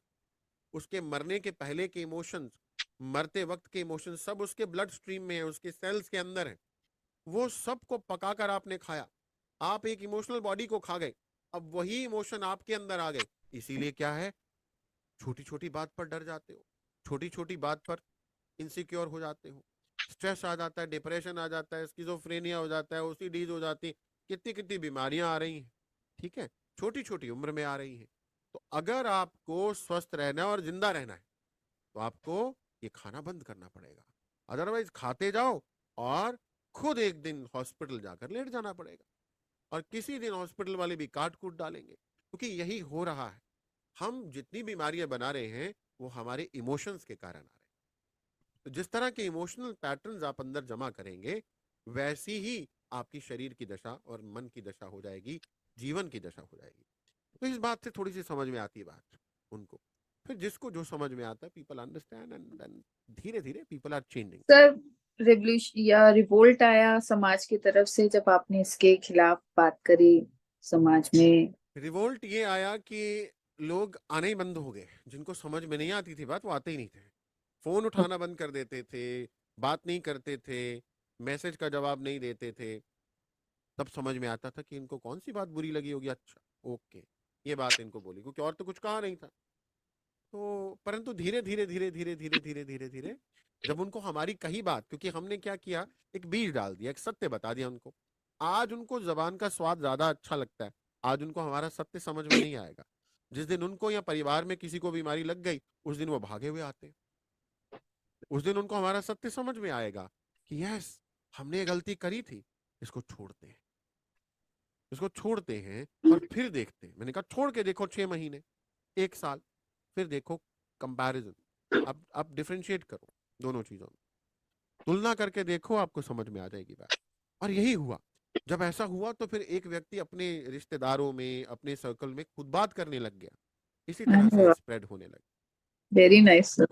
उसके मरने के पहले के इमोशंस, मरते वक्त के इमोशंस, सब उसके ब्लड स्ट्रीम में है, उसके सेल्स के अंदर है। वो सबको पकाकर आपने खाया, आप एक इमोशनल बॉडी को खा गए, अब वही इमोशन आपके अंदर आ गए। इसीलिए क्या है, छोटी छोटी बात पर डर जाते हो, छोटी छोटी बात पर इनसिक्योर हो जाते हो, स्ट्रेस आ जाता है, डिप्रेशन आ जाता है, स्किज़ोफ्रेनिया हो जाता है, ओसीडीज हो जाती, कितनी कितनी बीमारियां आ रही हैं, ठीक है, छोटी छोटी उम्र में आ रही हैं। तो अगर आपको स्वस्थ रहना है और जिंदा रहना है तो आपको ये खाना बंद करना पड़ेगा, अदरवाइज खाते जाओ और खुद एक दिन हॉस्पिटल जाकर लेट जाना पड़ेगा, और किसी दिन हॉस्पिटल वाले भी काट कूट डालेंगे, क्योंकि यही हो रहा है। हम जितनी बीमारियां बना रहे हैं वो हमारे इमोशंस के कारण आ रहे हैं। तो जिस तरह के इमोशनल पैटर्न्स आप अंदर जमा करेंगे, वैसी ही आपकी शरीर की दशा और मन की दशा हो जाएगी, जीवन की दशा हो जाएगी। तो इस बात से थोड़ी सी समझ में आती है बात उनको, फिर जिसको जो समझ में आता है, पीपल अंडरस्टैंड, एंड देन धीरे धीरे people are changing. Sir, revolution या रिवोल्ट आया समाज की तरफ से जब आपने इसके खिलाफ बात करी समाज में? रिवोल्ट ये आया कि लोग आने ही बंद हो गए, जिनको समझ में नहीं आती थी बात वो आते ही नहीं थे, फोन उठाना बंद कर देते थे, बात नहीं करते थे, मैसेज का जवाब नहीं देते थे। तब समझ में आता था कि इनको कौन सी बात बुरी लगी होगी, अच्छा ओके, ये बात इनको बोली, क्योंकि और तो कुछ कहा नहीं था। तो परंतु धीरे धीरे धीरे धीरे धीरे धीरे धीरे धीरे जब उनको हमारी कही बात, क्योंकि हमने क्या किया, एक बीज डाल दिया, एक सत्य बता दिया उनको, आज उनको जबान का स्वाद ज्यादा अच्छा लगता है, आज उनको हमारा सत्य समझ में नहीं आएगा। जिस दिन उनको या परिवार में किसी को बीमारी लग गई, उस दिन वो भागे हुए आते हैं। उस दिन उनको हमारा सत्य समझ में आएगा कि यस, हमने ये गलती करी थी, इसको छोड़ते हैं, इसको छोड़ते हैं, और फिर देखते हैं। मैंने कहा छोड़ के देखो 6 महीने, 1 साल, फिर देखो कंपैरिजन। अब डिफरेंशिएट करो दोनों चीजों में, तुलना करके देखो, आपको समझ में आ जाएगी बात। और यही हुआ। जब ऐसा हुआ तो फिर एक व्यक्ति अपने रिश्तेदारों में, अपने सर्कल में खुद बात करने लग गया, इसी तरह से स्प्रेड होने लगा। Very nice sir.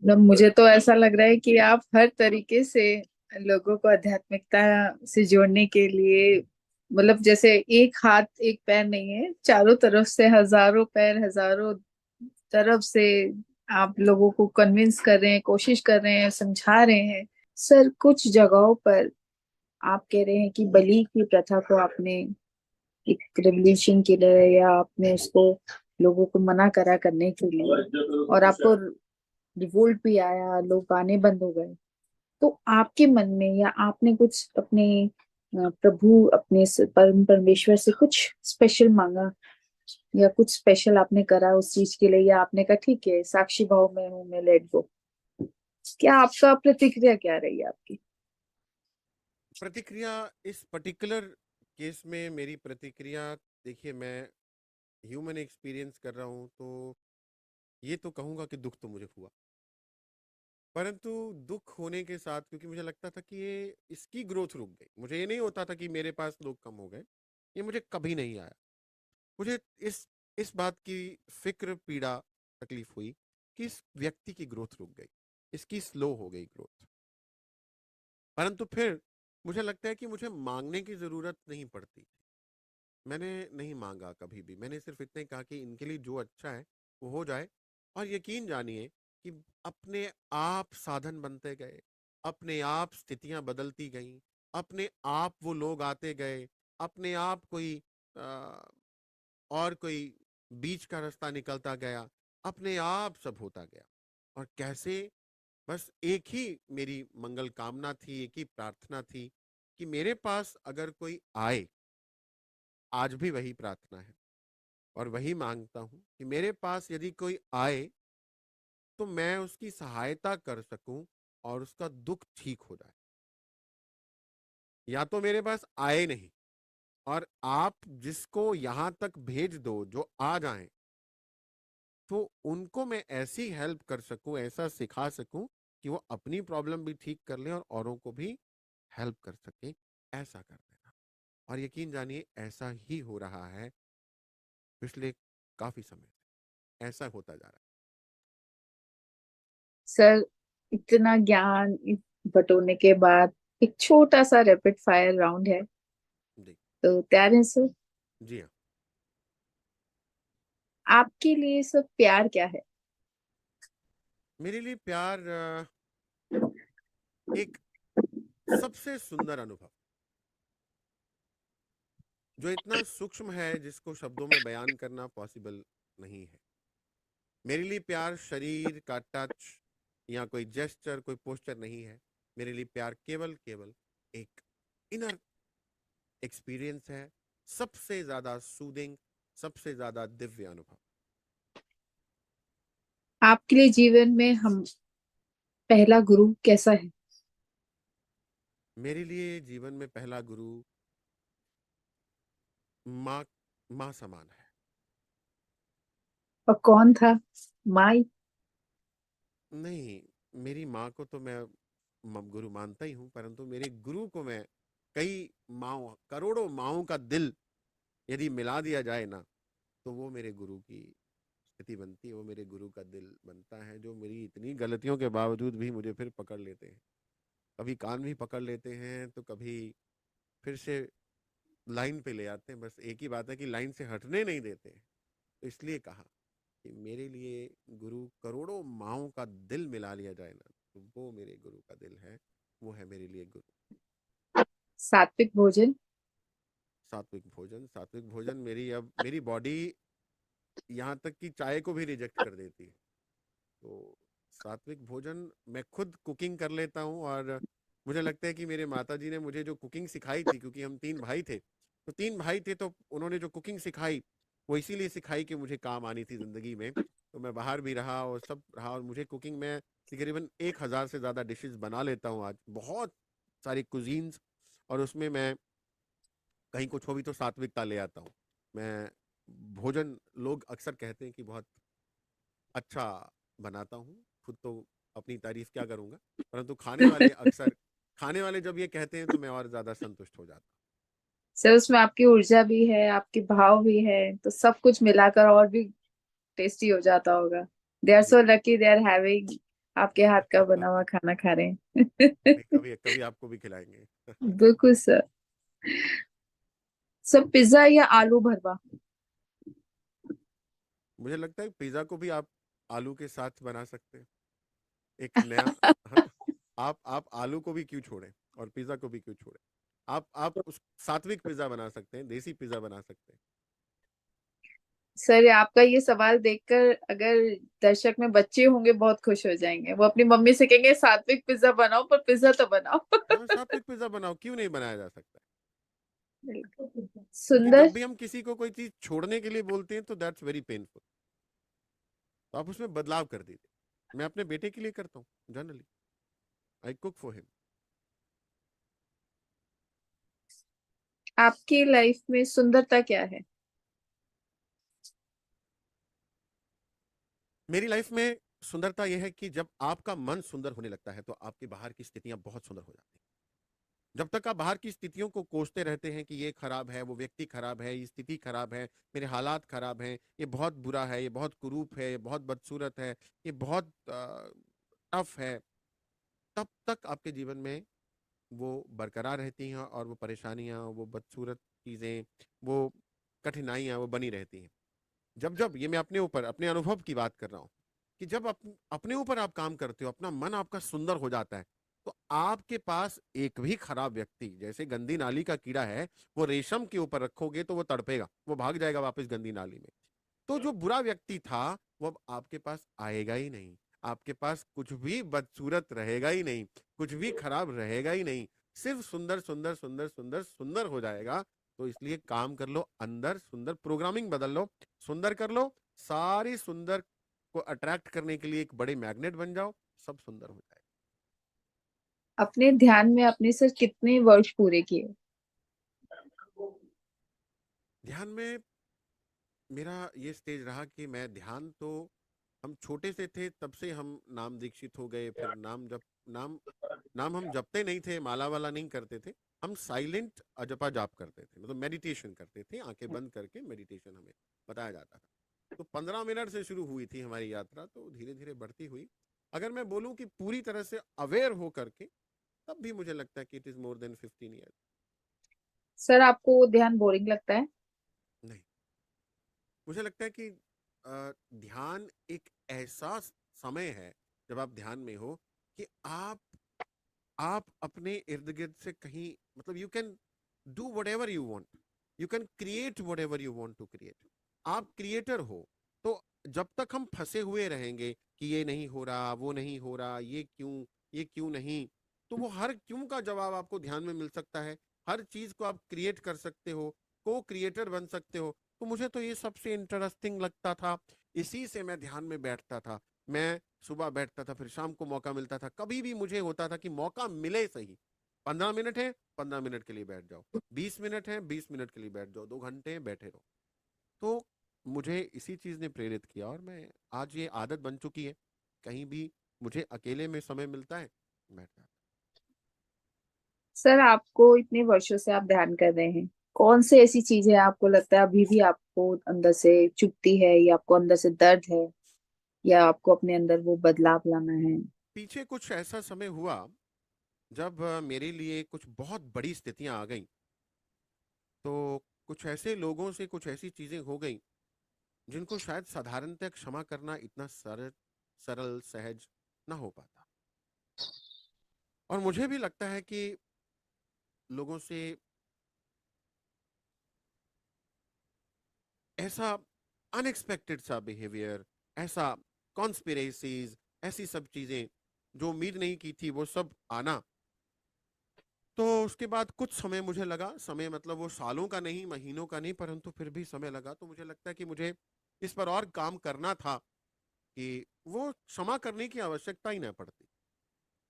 मतलब मुझे तो ऐसा लग रहा है कि आप हर तरीके से लोगों को आध्यात्मिकता से जोड़ने के लिए, मतलब जैसे एक हाथ एक पैर नहीं है, चारों तरफ से हजारों पैर, हजारों तरफ से आप लोगों को कन्विंस कर रहे हैं, कोशिश कर रहे हैं, समझा रहे हैं। सर, कुछ जगहों पर आप कह रहे हैं कि बलि की प्रथा को आपने एक रेवोल्यूशन के लिए, या आपने उसको लोगों को मना करा करने के लिए, और आपको रिवोल्ट भी आया, लोग आने बंद हो गए, तो आपके मन में या आपने कुछ अपने प्रभु, अपने परम परमेश्वर से कुछ स्पेशल मांगा, या कुछ स्पेशल आपने करा उस चीज के लिए, या आपने कहा ठीक है साक्षी भाव में हूँ मैं, लेट गो? क्या आपका प्रतिक्रिया क्या रही आपकी? प्रतिक्रिया इस पर्टिकुलर केस में, मेरी प्रतिक्रिया, देखिए मैं ह्यूमन एक्सपीरियंस कर रहा हूँ, तो ये तो कहूंगा कि दुख तो मुझे हुआ, परंतु दुख होने के साथ, क्योंकि मुझे लगता था कि ये इसकी ग्रोथ रुक गई, मुझे ये नहीं होता था कि मेरे पास लोग कम हो गए, ये मुझे कभी नहीं आया। मुझे इस बात की फिक्र, पीड़ा, तकलीफ हुई कि इस व्यक्ति की ग्रोथ रुक गई, इसकी स्लो हो गई ग्रोथ। परंतु फिर मुझे लगता है कि मुझे मांगने की जरूरत नहीं पड़ती। मैंने नहीं मांगा कभी भी, मैंने सिर्फ इतना ही कहा कि इनके लिए जो अच्छा है वो हो जाए। और यकीन जानिए कि अपने आप साधन बनते गए, अपने आप स्थितियां बदलती गईं, अपने आप वो लोग आते गए, अपने आप कोई आ, और कोई बीच का रास्ता निकलता गया, अपने आप सब होता गया। और कैसे, बस एक ही मेरी मंगल कामना थी, एक ही प्रार्थना थी कि मेरे पास अगर कोई आए, आज भी वही प्रार्थना है और वही मांगता हूं कि मेरे पास यदि कोई आए तो मैं उसकी सहायता कर सकूं और उसका दुख ठीक हो जाए। या तो मेरे पास आए नहीं, और आप जिसको यहां तक भेज दो जो आ जाएं, तो उनको मैं ऐसी हेल्प कर सकूं, ऐसा सिखा सकूं कि वो अपनी प्रॉब्लम भी ठीक कर लें और औरों को भी हेल्प कर सके। ऐसा कर देना। और यकीन जानिए ऐसा ही हो रहा है पिछले काफी समय से, ऐसा होता जा रहा सर, इतना ज्ञान बटोरने के बाद एक छोटा सा रैपिड फायर राउंड है, है। जी। तो तैयार हैं सर? जी हाँ। आपके लिए सर प्यार क्या है? मेरे लिए प्यार एक सबसे सुंदर अनुभव, जो इतना सूक्ष्म है जिसको शब्दों में बयान करना पॉसिबल नहीं है। मेरे लिए प्यार शरीर का टच या कोई जेस्चर, कोई पोस्चर नहीं है। मेरे लिए प्यार केवल केवल एक इनर एक्सपीरियंस है, सबसे ज्यादा सूदिंग, सबसे ज्यादा दिव्य अनुभव। आपके लिए जीवन में हम पहला गुरु कैसा है? मेरे लिए जीवन में पहला गुरु माँ, माँ समान है। और कौन था? माई? नहीं, मेरी माँ को तो मैं गुरु मानता ही हूँ, परंतु मेरे गुरु को मैं कई माओ, करोड़ों माओं का दिल यदि मिला दिया जाए ना, तो वो मेरे गुरु की स्थिति बनती है, वो मेरे गुरु का दिल बनता है, जो मेरी इतनी गलतियों के बावजूद भी मुझे फिर पकड़ लेते हैं। कभी कान भी पकड़ लेते हैं तो कभी फिर से लाइन पे ले आते हैं। बस एक ही बात है कि लाइन से हटने नहीं देते हैं। तो इसलिए कहा कि मेरे लिए गुरु, करोड़ों माओं का दिल मिला लिया जाए ना, तो वो मेरे गुरु का दिल है, वो है मेरे लिए गुरु। सात्विक भोजन? सात्विक भोजन, सात्विक भोजन मेरी, अब मेरी बॉडी यहाँ तक कि चाय को भी रिजेक्ट कर देती है। तो सात्विक भोजन, मैं खुद कुकिंग कर लेता हूँ। और मुझे लगता है कि मेरे माता जी ने मुझे जो कुकिंग सिखाई थी, क्योंकि हम तीन भाई थे, तो तीन भाई थे, तो उन्होंने जो कुकिंग सिखाई वो इसीलिए सिखाई कि मुझे काम आनी थी जिंदगी में। तो मैं बाहर भी रहा और सब रहा, और मुझे कुकिंग में तकरीबन 1,000 से ज्यादा डिशेस बना लेता हूँ आज, बहुत सारी कुजीन्स। और उसमें मैं कहीं कुछ हो भी तो सात्विकता ले आता हूँ। मैं भोजन, लोग अक्सर कहते हैं कि बहुत अच्छा बनाता हूँ, खुद तो अपनी तारीफ क्या करूंगा, परंतु खाने वाले जब ये कहते हैं तो मैं और ज्यादा संतुष्ट हो जाता सर, उसमें आपकी ऊर्जा भी है, आपके भाव भी है, तो सब कुछ मिलाकर और भी टेस्टी हो जाता होगा। दे आर हूँ। जी। So lucky, they are having आपके हाथ का बना हुआ खाना खा रहे कभी हैं। कभी कभी आपको भी खिलाएंगे। बिल्कुल सर। सर, पिज्जा या आलू भरवा? मुझे लगता है पिज्जा को भी आप आलू के साथ बना सकते हैं, एक नया, है ना। आप आलू को भी क्यों छोड़ें और पिज्जा को भी क्यों छोड़ें। आप उस सात्विक पिज्जा बना सकते हैं, देसी पिज्जा बना सकते हैं। सर, आपका ये सवाल देखकर अगर दर्शक में बच्चे होंगे बहुत खुश हो जाएंगे, वो अपनी मम्मी से कहेंगे सात्विक पिज्जा बनाओ, पर पिज्जा तो बनाओ। हाँ, सात्विक पिज्जा बनाओ, क्यों नहीं बनाया जा सकता है। क्योंकि सुंदर। जब भी हम किसी को कोई चीज छोड़ने के लिए बोलते हैं तो दैट्स वेरी पेनफुल। तो आप उसमें बदलाव कर दीजिए। मैं अपने बेटे के लिए करता हूँ generally, I cook for him. आपकी लाइफ में सुंदरता क्या है? मेरी लाइफ में सुंदरता यह है कि जब आपका मन सुंदर होने लगता है तो आपके बाहर की स्थितियां बहुत सुंदर हो जाती हैं। जब तक आप बाहर की स्थितियों को कोसते रहते हैं कि ये खराब है, वो व्यक्ति खराब है, ये स्थिति खराब है, मेरे हालात खराब हैं, ये बहुत बुरा है, ये बहुत कुरूप है, ये बहुत बदसूरत है, ये बहुत टफ है, तब तक आपके जीवन में वो बरकरार रहती हैं और वो परेशानियां, वो बदसूरत चीजें, वो कठिनाइयां वो बनी रहती हैं। जब जब ये मैं अपने ऊपर, अपने अनुभव की बात कर रहा हूँ, कि जब अपने ऊपर आप काम करते हो, अपना मन आपका सुंदर हो जाता है, तो आपके पास एक भी खराब व्यक्ति, जैसे गंदी नाली का कीड़ा है, वो रेशम के ऊपर रखोगे तो वो तड़पेगा, वो भाग जाएगा वापस गंदी नाली में। तो जो बुरा व्यक्ति था वो अब आपके पास आएगा ही नहीं, आपके पास कुछ भी बदसूरत रहेगा ही नहीं, कुछ भी खराब रहेगा ही नहीं, सिर्फ सुंदर सुंदर सुंदर सुंदर सुंदर हो जाएगा। तो इसलिए काम कर लो, अंदर सुंदर प्रोग्रामिंग बदल लो, सुंदर कर लो, सारी सुंदर को अट्रैक्ट करने के लिए एक बड़े मैग्नेट बन जाओ, सब सुंदर हो जाए। अपने ध्यान में आपने सर कितने वर्ष पूरे किए? ध्यान में मेरा ये स्टेज रहा कि मैं ध्यान तो, हम छोटे से थे तब से हम नाम दीक्षित हो गए, फिर नाम नाम हम जपते नहीं थे, माला वाला नहीं करते थे, हम साइलेंट अजपा जाप करते थे, मतलब मेडिटेशन करते थे, आंखें बंद करके मेडिटेशन हमें बताया जाता था। तो 15 मिनट से शुरू हुई थी हमारी यात्रा, तो धीरे धीरे बढ़ती हुई। अगर मैं बोलूं कि पूरी तरह से अवेयर हो करके, तब भी मुझे लगता है कि it is more than 15 year. Sir आपको वो ध्यान बोरिंग लगता है? नहीं, मुझे लगता है कि ध्यान एक ऐसा समय है जब आप ध्यान में हो कि आप अपने इर्द गिर्द से कहीं, मतलब you can do whatever you want, you can create whatever you want to create, आप क्रिएटर हो। तो जब तक हम फंसे हुए रहेंगे कि ये नहीं हो रहा, वो नहीं हो रहा, ये क्यों नहीं, तो वो हर क्यों का जवाब आपको ध्यान में मिल सकता है। हर चीज को आप क्रिएट कर सकते हो, को क्रिएटर बन सकते हो। तो मुझे तो ये सबसे इंटरेस्टिंग लगता था, इसी से मैं ध्यान में बैठता था। मैं सुबह बैठता था, फिर शाम को मौका मिलता था, कभी भी मुझे होता था कि मौका मिले सही, 15 मिनट है 15 मिनट के लिए बैठ जाओ, 20 मिनट है 20 मिनट के लिए बैठ जाओ, 2 घंटे हैं बैठे रहो। तो मुझे इसी चीज ने प्रेरित किया, और मैं आज ये आदत बन चुकी है, कहीं भी मुझे अकेले में समय मिलता है, बैठ जाता सर आपको इतने वर्षों से आप ध्यान कर रहे हैं, कौन से ऐसी चीजें आपको लगता है अभी भी आपको अंदर से चुभती है, या आपको अंदर से दर्द है, या आपको अपने अंदर वो बदलाव लाना है? पीछे कुछ ऐसा समय हुआ जब मेरे लिए कुछ बहुत बड़ी स्थितियां आ गई, तो कुछ ऐसे लोगों से कुछ ऐसी चीजें हो गई जिनको शायद साधारणतः क्षमा करना इतना सरल सरल सहज ना हो पाता। और मुझे भी लगता है कि लोगों से ऐसा अनएक्सपेक्टेड सा बिहेवियर, ऐसा कॉन्स्पिरेसीज, ऐसी सब चीजें जो उम्मीद नहीं की थी, वो सब आना। तो उसके बाद कुछ समय मुझे लगा, समय मतलब वो सालों का नहीं, महीनों का नहीं, परंतु फिर भी समय लगा, तो मुझे लगता है कि मुझे इस पर और काम करना था कि वो क्षमा करने की आवश्यकता ही ना पड़ती।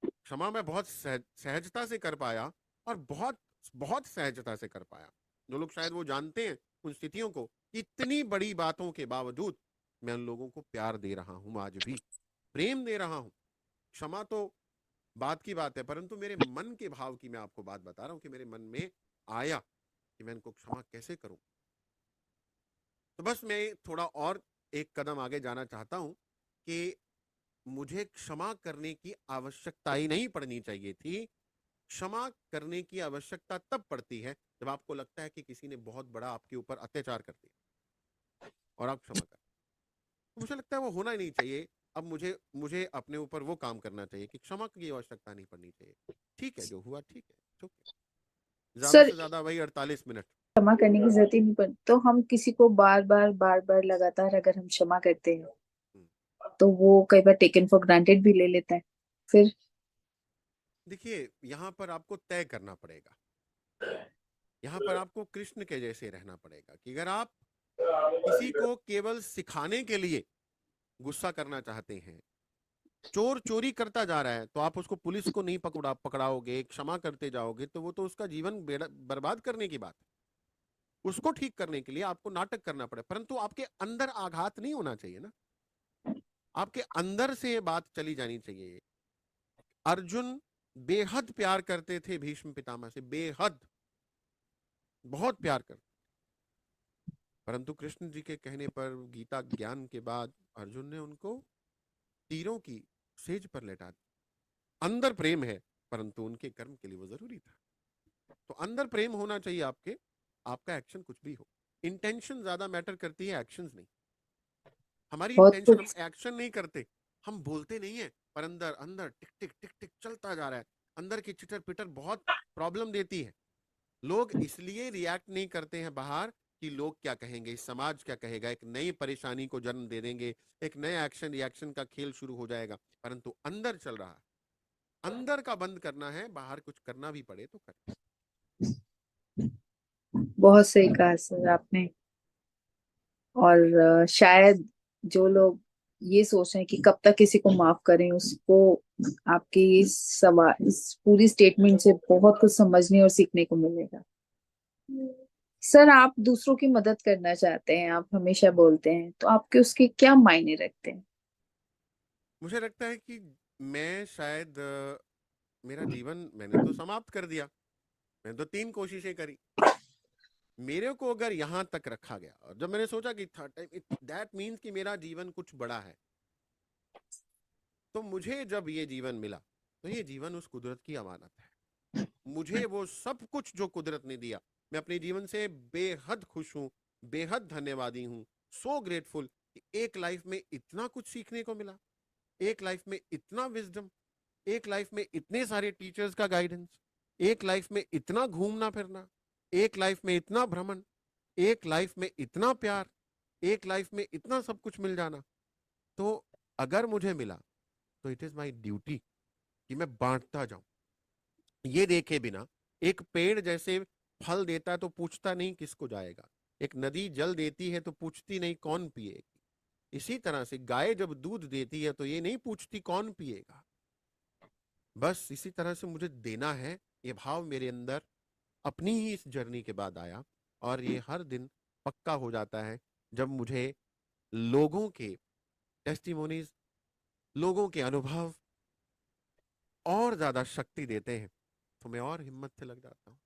क्षमा मैं बहुत सहजता से कर पाया, और बहुत बहुत सहजता से कर पाया। जो लोग शायद वो जानते हैं उन स्थितियों को, इतनी बड़ी बातों के बावजूद मैं उन लोगों को प्यार दे रहा हूं, आज भी प्रेम दे रहा हूं। क्षमा तो बात की बात है, परंतु मेरे मन के भाव की मैं आपको बात बता रहा हूं कि मेरे मन में आया कि मैं इनको क्षमा कैसे करूं। तो बस मैं थोड़ा और एक कदम आगे जाना चाहता हूं कि मुझे क्षमा करने की आवश्यकता ही नहीं पड़नी चाहिए थी। क्षमा करने की आवश्यकता तब पड़ती है जब आपको लगता है कि किसी ने बहुत बड़ा आपके ऊपर अत्याचार कर दिया और आप क्षमा कर, तो मुझे लगता है वो होना ही नहीं चाहिए। अब मुझे मुझे अपने ऊपर वो काम करना चाहिए कि क्षमा की आवश्यकता नहीं पड़नी चाहिए। ठीक है, जो हुआ ठीक है, it's okay। ज्यादा सर से ज्यादा वही 48 मिनट। क्षमा करने की जरूरत ही नहीं पड़ती, तो हम किसी को बार बार लगातार अगर हम क्षमा करते हैं हम्म। तो वो कई बार टेकन फॉर ग्रांटेड भी ले लेता है फिर। देखिए, यहाँ पर आपको तय करना पड़ेगा, यहाँ पर आपको कृष्ण के जैसे रहना पड़ेगा कि अगर आप किसी को केवल सिखाने के लिए गुस्सा करना चाहते हैं, चोर चोरी करता जा रहा है तो आप उसको पुलिस को नहीं पकड़ाओगे, क्षमा करते जाओगे, तो वो तो उसका जीवन बर्बाद करने की बात है। उसको ठीक करने के लिए आपको नाटक करना पड़े, परंतु आपके अंदर आघात नहीं होना चाहिए ना, आपके अंदर से ये बात चली जानी चाहिए। अर्जुन बेहद प्यार करते थे भीष्म पितामह से, बेहद, बहुत प्यार करते, परंतु कृष्ण जी के कहने पर गीता ज्ञान के बाद अर्जुन ने उनको तीरों की सेज पर लेटा दिया। अंदर प्रेम है, परंतु उनके कर्म के लिए वो जरूरी था। तो अंदर प्रेम होना चाहिए आपके, आपका एक्शन कुछ भी हो, इंटेंशन ज्यादा मैटर करती है, एक्शंस नहीं। हमारी बहुत इंटेंशन, हम कुछ। एक्शन नहीं करते, हम बोलते नहीं है, पर अंदर अंदर टिक टिक टिक टिक चलता जा रहा है। अंदर की चिटर पिटर बहुत प्रॉब्लम देती है। लोग इसलिए रिएक्ट नहीं करते हैं बाहर कि लोग क्या कहेंगे, समाज क्या कहेगा, एक नई परेशानी को जन्म दे देंगे, एक नया एक्शन रिएक्शन का खेल शुरू हो जाएगा, परंतु अंदर चल रहा है, अंदर का बंद करना है, बाहर कुछ करना भी पड़े तो कर। बहुत सही कहा सर आपने। और शायद जो लोग ये सोच रहे हैं कि कब तक किसी को माफ करें, उसको आपकी इस पूरी स्टेटमेंट से बहुत कुछ समझने और सीखने को मिलेगा। सर, आप दूसरों की मदद करना चाहते हैं, आप हमेशा बोलते हैं, तो आपके उसके क्या मायने रखते हैं? मुझे लगता है कि मैं शायद मेरा जीवन मैंने तो समाप्त कर दिया। मैंने तो 3 कोशिशें करी। मेरे को अगर यहाँ तक रखा गया और जब मैंने सोचा कि थर्ड टाइम दैट मीन्स कि मेरा जीवन कुछ बड़ा है, तो मुझे जब ये जीवन मिला तो ये जीवन उस कुदरत की अमानत है। मुझे वो सब कुछ जो कुदरत ने दिया, मैं अपने जीवन से बेहद खुश हूँ, बेहद धन्यवादी हूँ, सो ग्रेटफुल कि एक लाइफ में इतना कुछ सीखने को मिला, एक लाइफ में इतना विजडम, एक लाइफ में इतने सारे टीचर्स का गाइडेंस, एक लाइफ में इतना घूमना फिरना, एक लाइफ में इतना भ्रमण, एक लाइफ में इतना प्यार, एक लाइफ में इतना सब कुछ मिल जाना। तो अगर मुझे मिला तो इट इज माई ड्यूटी कि मैं बांटता जाऊं। ये देखे बिना एक पेड़ जैसे फल देता है तो पूछता नहीं किसको जाएगा, एक नदी जल देती है तो पूछती नहीं कौन पिएगी, इसी तरह से गाय जब दूध देती है तो ये नहीं पूछती कौन पिएगा। बस इसी तरह से मुझे देना है, ये भाव मेरे अंदर अपनी ही इस जर्नी के बाद आया। और ये हर दिन पक्का हो जाता है जब मुझे लोगों के टेस्टिमोनीज, लोगों के अनुभव और ज्यादा शक्ति देते हैं, तो मैं और हिम्मत से लग जाता हूँ।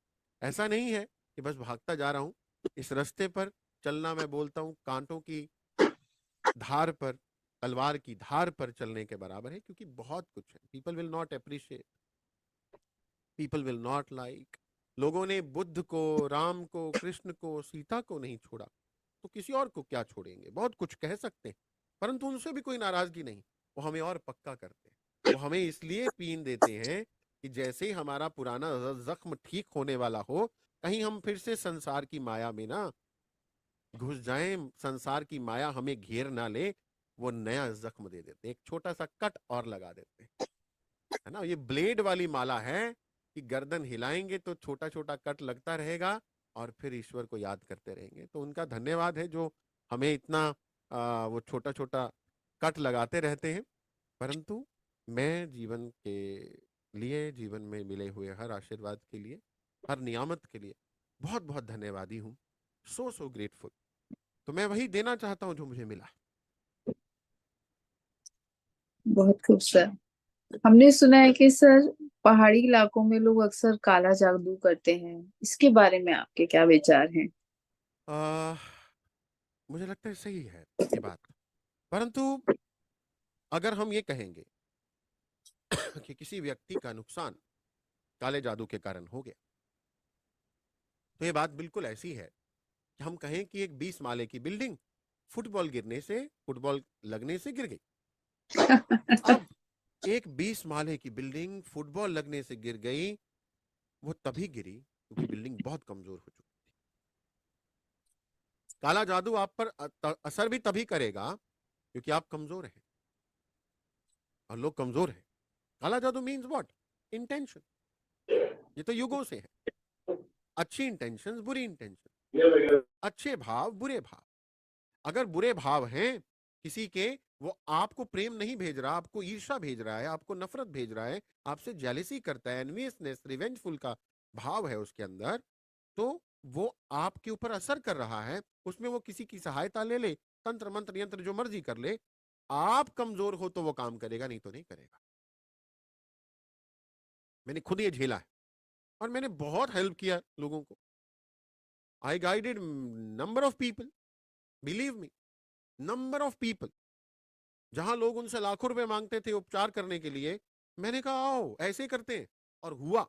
ऐसा नहीं है कि बस भागता जा रहा हूँ। इस रास्ते पर चलना, मैं बोलता हूँ, कांटों की धार पर, तलवार की धार पर चलने के बराबर है, क्योंकि बहुत कुछ है। People will not appreciate, people will not like. लोगों ने बुद्ध को, राम को, कृष्ण को, सीता को नहीं छोड़ा, तो किसी और को क्या छोड़ेंगे। बहुत कुछ कह सकते हैं, परंतु उनसे भी कोई नाराजगी नहीं। वो हमें और पक्का करते हैं। वो हमें इसलिए पीन देते हैं कि जैसे ही हमारा पुराना जख्म ठीक होने वाला हो, कहीं हम फिर से संसार की माया में ना घुस जाएं, संसार की माया हमें घेर ना ले। वो नया जख्म दे देते, एक छोटा सा कट और लगा देते हैं, है ना। ये ब्लेड वाली माला है कि गर्दन हिलाएंगे तो छोटा छोटा कट लगता रहेगा और फिर ईश्वर को याद करते रहेंगे। तो उनका धन्यवाद है जो हमें इतना वो छोटा छोटा कट लगाते रहते हैं। परंतु मैं जीवन के लिए, जीवन में मिले हुए हर आशीर्वाद के लिए, हर नियामत के लिए बहुत बहुत धन्यवादी हूँ। सो सो ग्रेटफुल। तो मैं वही देना चाहता हूँ जो मुझे मिला। बहुत खूब सर। हमने सुना है कि सर, पहाड़ी इलाकों में लोग अक्सर काला जादू करते हैं, इसके बारे में आपके क्या विचार हैं? आ, मुझे लगता है सही है ये बात। परंतु अगर हम ये कहेंगे कि किसी व्यक्ति का नुकसान काले जादू के कारण हो गया, तो ये बात बिल्कुल ऐसी है कि हम कहें कि एक 20 माले की बिल्डिंग फुटबॉल लगने से गिर गई। अब एक 20 माले की बिल्डिंग फुटबॉल लगने से गिर गई, वो तभी गिरी क्योंकि बिल्डिंग बहुत कमजोर हो चुकी थी। काला जादू आप पर असर भी तभी करेगा क्योंकि आप कमजोर हैं और लोग कमजोर हैं। काला जादू मीन्स व्हाट? इंटेंशन। ये तो युगों से है। अच्छी इंटेंशन, बुरी इंटेंशन, अच्छे भाव, बुरे भाव। अगर बुरे भाव हैं किसी के, वो आपको प्रेम नहीं भेज रहा, आपको ईर्ष्या भेज रहा है, आपको नफरत भेज रहा है, आपसे जेलिसी करता है, एनवियसनेस, रिवेंजफुल का भाव है उसके अंदर, तो वो आपके ऊपर असर कर रहा है। उसमें वो किसी की सहायता ले ले, तंत्र मंत्र यंत्र जो मर्जी कर ले, आप कमजोर हो तो वो काम करेगा, नहीं तो नहीं करेगा। मैंने खुद ये झेला है और मैंने बहुत हेल्प किया लोगों को। I guided number of people, believe me, number of people. जहां लोग उनसे लाखों रुपए मांगते थे उपचार करने के लिए, मैंने कहा आओ ऐसे करते हैं, और हुआ।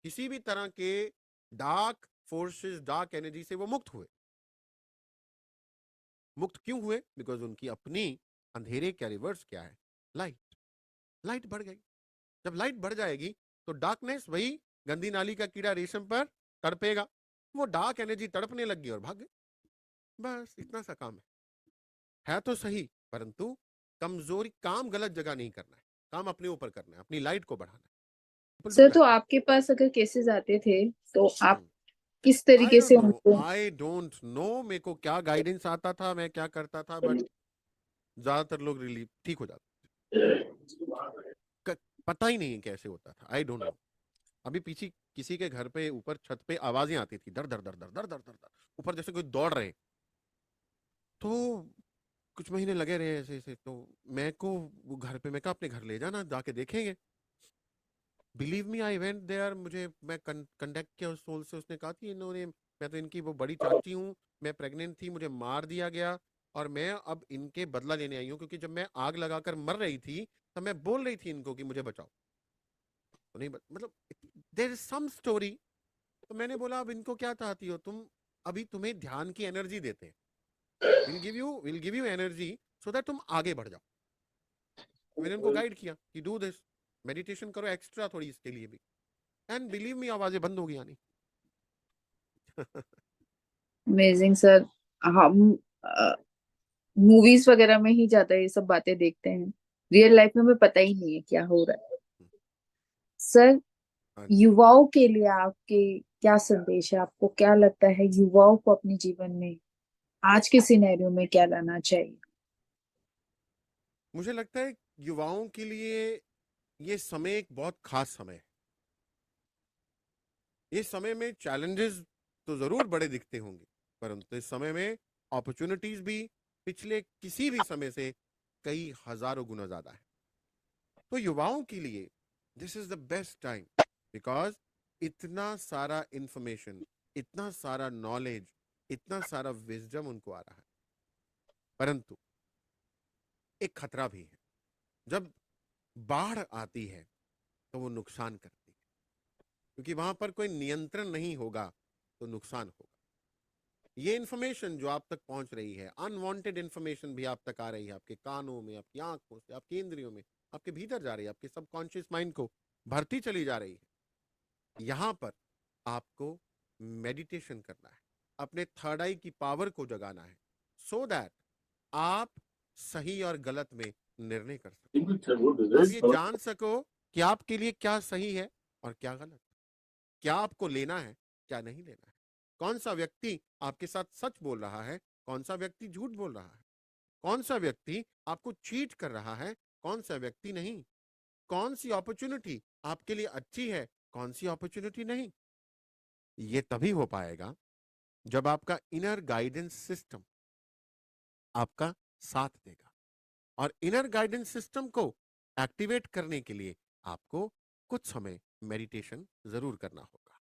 किसी भी तरह के डार्क फोर्सेस, डार्क एनर्जी से वो मुक्त हुए। मुक्त क्यों हुए? बिकॉज उनकी अपनी अंधेरे का रिवर्स क्या है? लाइट। लाइट बढ़ गई। जब लाइट बढ़ जाएगी तो डार्कनेस, वही गंदी नाली का कीड़ा रेशम पर तड़पेगा, वो डार्क एनर्जी तड़पने लग गई और भाग गई। बस इतना सा काम है तो सही, परंतु कमजोरी, काम गलत जगह नहीं करना है, काम अपने ऊपर करना है, अपनी लाइट को बढ़ाना है। सर, डू तो दैट। आपके पास अगर केसेस आते थे, तो आप किस तरीके से उनको? आई डोंट नो मेरे को क्या गाइडेंस आता था, मैं क्या करता था, बट ज्यादातर लोग रिलीफ ठीक हो जाते क- पता ही नहीं कैसे होता था, आई डोंट नो। अभी पीछे किसी के घर पे ऊपर छत पे आवाजें आती थी, दर दर दर दर दर दर दर दर, ऊपर जैसे कोई दौड़ रहे। तो कुछ महीने लगे रहे ऐसे ऐसे, तो मैं को वो घर पे, मैं कहा अपने घर ले जाना, जाके देखेंगे। Believe me, I went there. मुझे मैं कंडक्ट किया उस सोल से, उसने कहा कि इन्होंने, मैं तो इनकी वो बड़ी चाची हूँ, मैं प्रेग्नेंट थी, मुझे मार दिया गया, और मैं अब इनके बदला लेने आई हूँ, क्योंकि जब मैं आग लगाकर मर रही थी तब मैं बोल रही थी इनको कि मुझे बचाओ। तो नहीं मतलब देयर इज सम स्टोरी। तो मैंने बोला अब इनको क्या चाहती हो तुम, अभी तुम्हें ध्यान की एनर्जी देते हैं, will give you energy so that तुम आगे बढ़ जाओ। तो मैंने उनको गाइड किया कि डू दिस, मेडिटेशन करो एक्स्ट्रा थोड़ी इसके लिए भी, एंड बिलीव मी आवाजें बंद होगी आनी। Amazing sir. हम मूवीज वगैरह में ही ज्यादा ये सब बातें देखते हैं, रियल लाइफ में हमें पता ही नहीं है क्या हो रहा है। सर, हाँ जी। युवाओं के लिए आपके क्या संदेश है? आपको क्या लगता है युवाओं को अपने जीवन में आज के सिनेरियो में क्या लाना चाहिए? मुझे लगता है युवाओं के लिए ये समय एक बहुत खास समय है। इस समय में चैलेंजेस तो जरूर बड़े दिखते होंगे, परंतु इस समय में अपॉर्चुनिटीज भी पिछले किसी भी समय से कई हजारों गुना ज्यादा है। तो युवाओं के लिए this is the best time, because इतना सारा इंफॉर्मेशन, इतना सारा नॉलेज, इतना सारा विजडम उनको आ रहा है। परंतु एक खतरा भी है। जब बाढ़ आती है तो वो नुकसान करती है, क्योंकि वहां पर कोई नियंत्रण नहीं होगा तो नुकसान होगा। ये इन्फॉर्मेशन जो आप तक पहुंच रही है, अनवांटेड इन्फॉर्मेशन भी आप तक आ रही है, आपके कानों में, आपकी आंखों से, आपकी इंद्रियों में, आपके भीतर जा रही है, आपके सबकॉन्शियस माइंड को भरती चली जा रही है। यहां पर आपको मेडिटेशन करना है, अपने थर्ड आई की पावर को जगाना है, सो दैट आप सही और गलत में निर्णय कर सको। आप ये जान सको कि आपके लिए क्या सही है और क्या गलत, क्या आपको लेना है, क्या नहीं लेना है, कौन सा व्यक्ति आपके साथ सच बोल रहा है, कौन सा व्यक्ति झूठ बोल रहा है, कौन सा व्यक्ति आपको चीट कर रहा है, कौन सा व्यक्ति नहीं, कौन सी अपॉर्चुनिटी आपके लिए अच्छी है, कौन सी अपॉर्चुनिटी नहीं। ये तभी हो पाएगा जब आपका इनर गाइडेंस सिस्टम आपका साथ देगा। और इनर गाइडेंस सिस्टम को एक्टिवेट करने के लिए आपको कुछ समय मेडिटेशन जरूर करना होगा,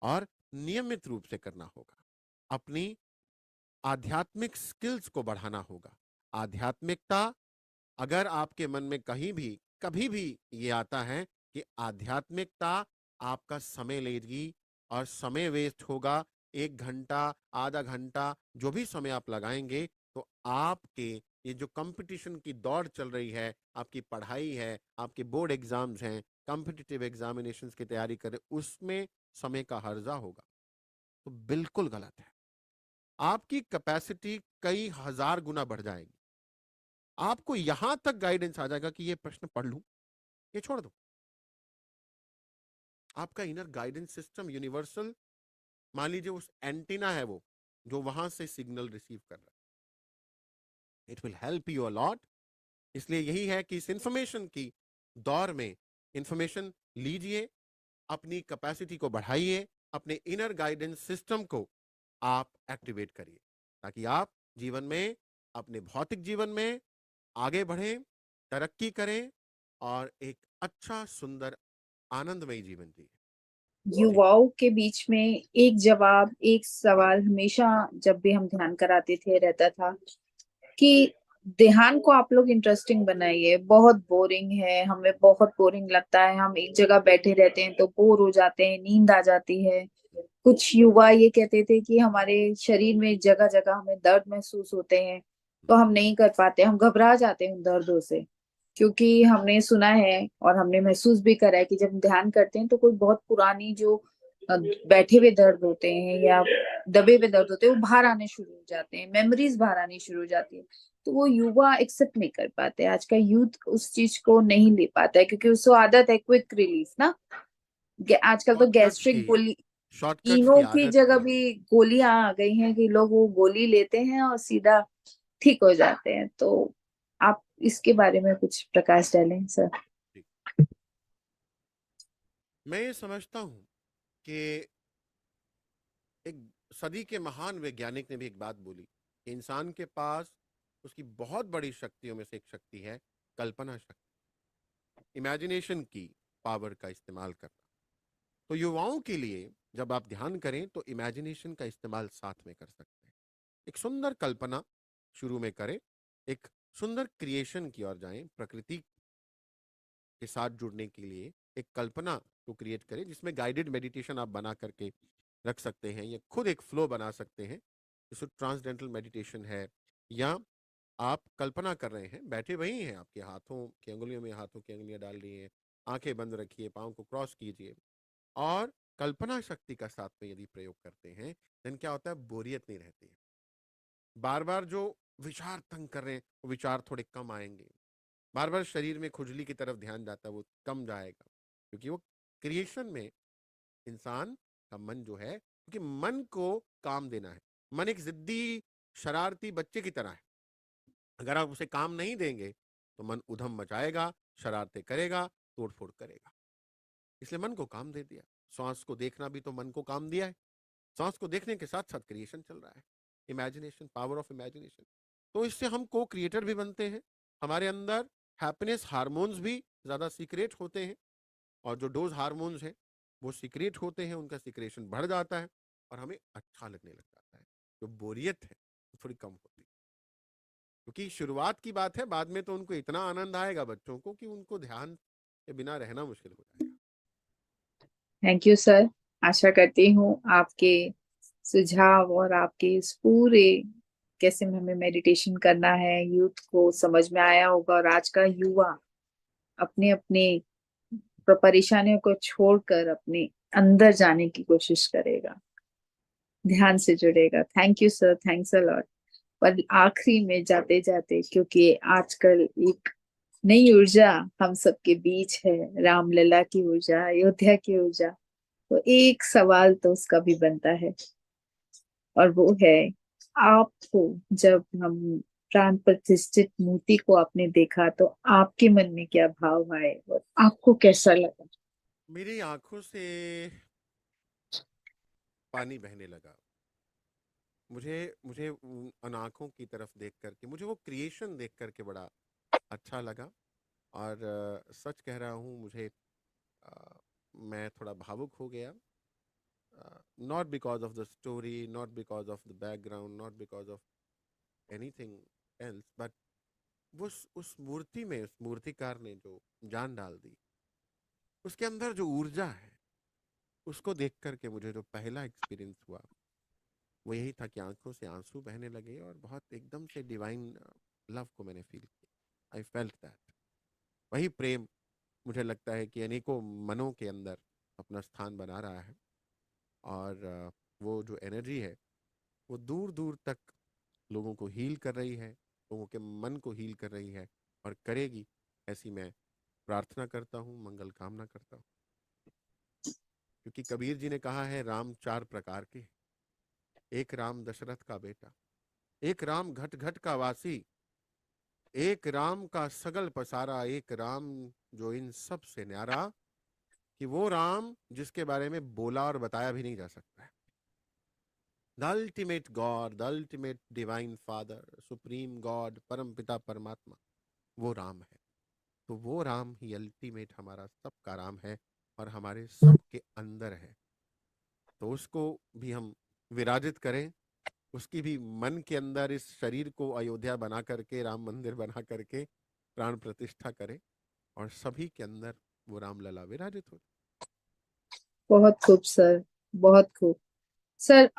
और नियमित रूप से करना होगा। अपनी आध्यात्मिक स्किल्स को बढ़ाना होगा। आध्यात्मिकता, अगर आपके मन में कहीं भी कभी भी ये आता है कि आध्यात्मिकता आपका समय लेगी और समय वेस्ट होगा, 1 घंटा, आधा घंटा, जो भी समय आप लगाएंगे, तो आपके ये जो कंपटीशन की दौड़ चल रही है, आपकी पढ़ाई है, आपके बोर्ड एग्जाम्स हैं, कॉम्पिटिटिव एग्जामिनेशंस की तैयारी करें, उसमें समय का हर्जा होगा, तो बिल्कुल गलत है। आपकी कैपेसिटी कई हजार गुना बढ़ जाएगी। आपको यहां तक गाइडेंस आ जाएगा कि ये प्रश्न पढ़ लूं, ये छोड़ दो। आपका इनर गाइडेंस सिस्टम यूनिवर्सल, मान लीजिए उस एंटीना है वो, जो वहां से सिग्नल रिसीव कर रहा है, it will help you a lot. इसलिए यही है कि इस इंफॉर्मेशन की दौर में इंफॉर्मेशन लीजिए, अपनी कैपेसिटी को बढ़ाइए, अपने इनर गाइडेंस सिस्टम को आप एक्टिवेट करिए, ताकि आप जीवन में, अपने भौतिक जीवन में आगे बढ़ें, तरक्की करें, और एक अच्छा, सुंदर, आनंदमय जीवन जिए। जी। युवाओं के बीच में एक जवाब, एक सवाल हमेशा जब भी हम ध्यान कराते थे रहता था कि ध्यान को आप लोग इंटरेस्टिंग बनाइए, बहुत बोरिंग है, हमें बहुत बोरिंग लगता है, हम एक जगह बैठे रहते हैं तो बोर हो जाते हैं, नींद आ जाती है। कुछ युवा ये कहते थे कि हमारे शरीर में जगह जगह हमें दर्द महसूस होते हैं, तो हम नहीं कर पाते, हम घबरा जाते हैं उन दर्दों से। क्योंकि हमने सुना है और हमने महसूस भी करा है कि जब हम ध्यान करते हैं तो कोई बहुत पुरानी जो बैठे हुए दर्द होते हैं या दबे हुए दर्द होते हैं वो बाहर आने शुरू हो जाते हैं, मेमोरीज बाहर आनी शुरू हो जाती है। तो वो युवा एक्सेप्ट नहीं कर पाते, आज का यूथ उस चीज को नहीं ले पाता है, क्योंकि उसको आदत है क्विक रिलीफ ना। आजकल तो शॉर्टकट्स गैस्ट्रिक की, गोली, शॉर्टकट्स की तीनों की आदत जगह है। भी गोलियां आ गई हैं कि लोग वो गोली लेते हैं और सीधा ठीक हो जाते हैं। तो आप इसके बारे में कुछ प्रकाश डालें सर। जी। मैं ये समझता हूं कि एक सदी के महान वैज्ञानिक ने भी एक बात बोली कि इंसान के पास उसकी बहुत बड़ी शक्तियों में से एक शक्ति है कल्पना शक्ति, इमेजिनेशन की पावर का इस्तेमाल करना। तो युवाओं के लिए जब आप ध्यान करें तो इमेजिनेशन का इस्तेमाल साथ में कर सकते हैं। एक सुंदर कल्पना शुरू में करें, एक सुंदर क्रिएशन की ओर जाएं, प्रकृति के साथ जुड़ने के लिए एक कल्पना को क्रिएट करें जिसमें गाइडेड मेडिटेशन आप बना करके रख सकते हैं या खुद एक फ्लो बना सकते हैं, जैसे ट्रांसडेंटल मेडिटेशन है। या आप कल्पना कर रहे हैं, बैठे वही हैं, आपके हाथों की अंगुलियों में हाथों की अंगुलियां डाल रही हैं, आंखें बंद रखिए, पाँव को क्रॉस कीजिए और कल्पना शक्ति का साथ में यदि प्रयोग करते हैं, देन क्या होता है, बोरियत नहीं रहती है। बार बार जो विचार तंग कर रहे हैं वो विचार थोड़े कम आएंगे। बार बार शरीर में खुजली की तरफ ध्यान जाता है वो कम जाएगा, क्योंकि वो क्रिएशन में इंसान का मन जो है, क्योंकि मन को काम देना है। मन एक जिद्दी शरारती बच्चे की तरह है। अगर आप उसे काम नहीं देंगे तो मन उधम मचाएगा, शरारतें करेगा, तोड़फोड़ करेगा। इसलिए मन को काम दे दिया। सांस को देखना भी तो मन को काम दिया है। सांस को देखने के साथ साथ क्रिएशन चल रहा है, इमेजिनेशन, पावर ऑफ इमेजिनेशन। तो इससे हम को क्रिएटर भी बनते हैं। हमारे अंदर हैप्पीनेस हार्मोन्स भी ज्यादा सीक्रेट होते हैं, और जो डोज हार्मोन्स हैं वो सीक्रेट होते हैं, उनका सीक्रेशन बढ़ जाता है और हमें अच्छा लगने लग जाता है। जो बोरियत है वो थोड़ी कम होती है, क्योंकि शुरुआत की बात है, बाद में तो उनको इतना आनंद आएगा बच्चों को कि उनको ध्यान के बिना रहना मुश्किल हो जाएगा। Thank you sir. आशा करती हूँ आपके सुझाव और आपके इस पूरे कैसे हमें मेडिटेशन करना है यूथ को समझ में आया होगा, और आज का युवा अपने अपने परेशानियों को छोड़कर अपने अंदर जाने की कोशिश करेगा, ध्यान से जुड़ेगा। Thank you sir, thanks a lot. पर आखिरी में जाते जाते, क्योंकि आजकल एक नई ऊर्जा हम सबके बीच है, रामलला की ऊर्जा, अयोध्या की ऊर्जा, तो एक सवाल तो उसका भी बनता है, और वो है आपको, जब हम प्राण प्रतिष्ठित मूर्ति को आपने देखा तो आपके मन में क्या भाव आए और आपको कैसा लगा? मेरी आंखों से पानी बहने लगा। मुझे मुझे उन आंखों की तरफ देख करके, मुझे वो क्रिएशन देख करके बड़ा अच्छा लगा। और सच कह रहा हूँ, मुझे मैं थोड़ा भावुक हो गया। Not because of the story, not because of the background, not because of anything else, but उस मूर्ति में, उस मूर्तिकार ने जो जान डाल दी, उसके अंदर जो ऊर्जा है, उसको देख करके मुझे जो पहला एक्सपीरियंस हुआ वो यही था कि आंखों से आंसू बहने लगे और बहुत एकदम से डिवाइन लव को मैंने फील किया। I felt that. वही प्रेम मुझे लगता है कि अनेकों मनों के अंदर अपना स्थान बना रहा है। और वो जो एनर्जी है वो दूर दूर तक लोगों को हील कर रही है, लोगों के मन को हील कर रही है और करेगी, ऐसी मैं प्रार्थना करता हूँ, मंगल कामना करता हूँ। क्योंकि कबीर जी ने कहा है, राम चार प्रकार के, एक राम दशरथ का बेटा, एक राम घट घट का वासी, एक राम का सगल पसारा, एक राम जो इन सब से न्यारा, कि वो राम जिसके बारे में बोला और बताया भी नहीं जा सकता है। The ultimate God, the ultimate divine father, supreme God, परम पिता परमात्मा, वो राम है। तो वो राम ही अल्टीमेट हमारा सबका राम है और हमारे सबके अंदर है। तो उसको भी हम विराजित करें, उसकी भी मन के अंदर इस शरीर को अयोध्या बना करके, राम मंदिर बना करके प्राण प्रतिष्ठा करें और सभी के अंदर वो रामलला विराजित हो। बहुत खूब सर, बहुत खूब। सर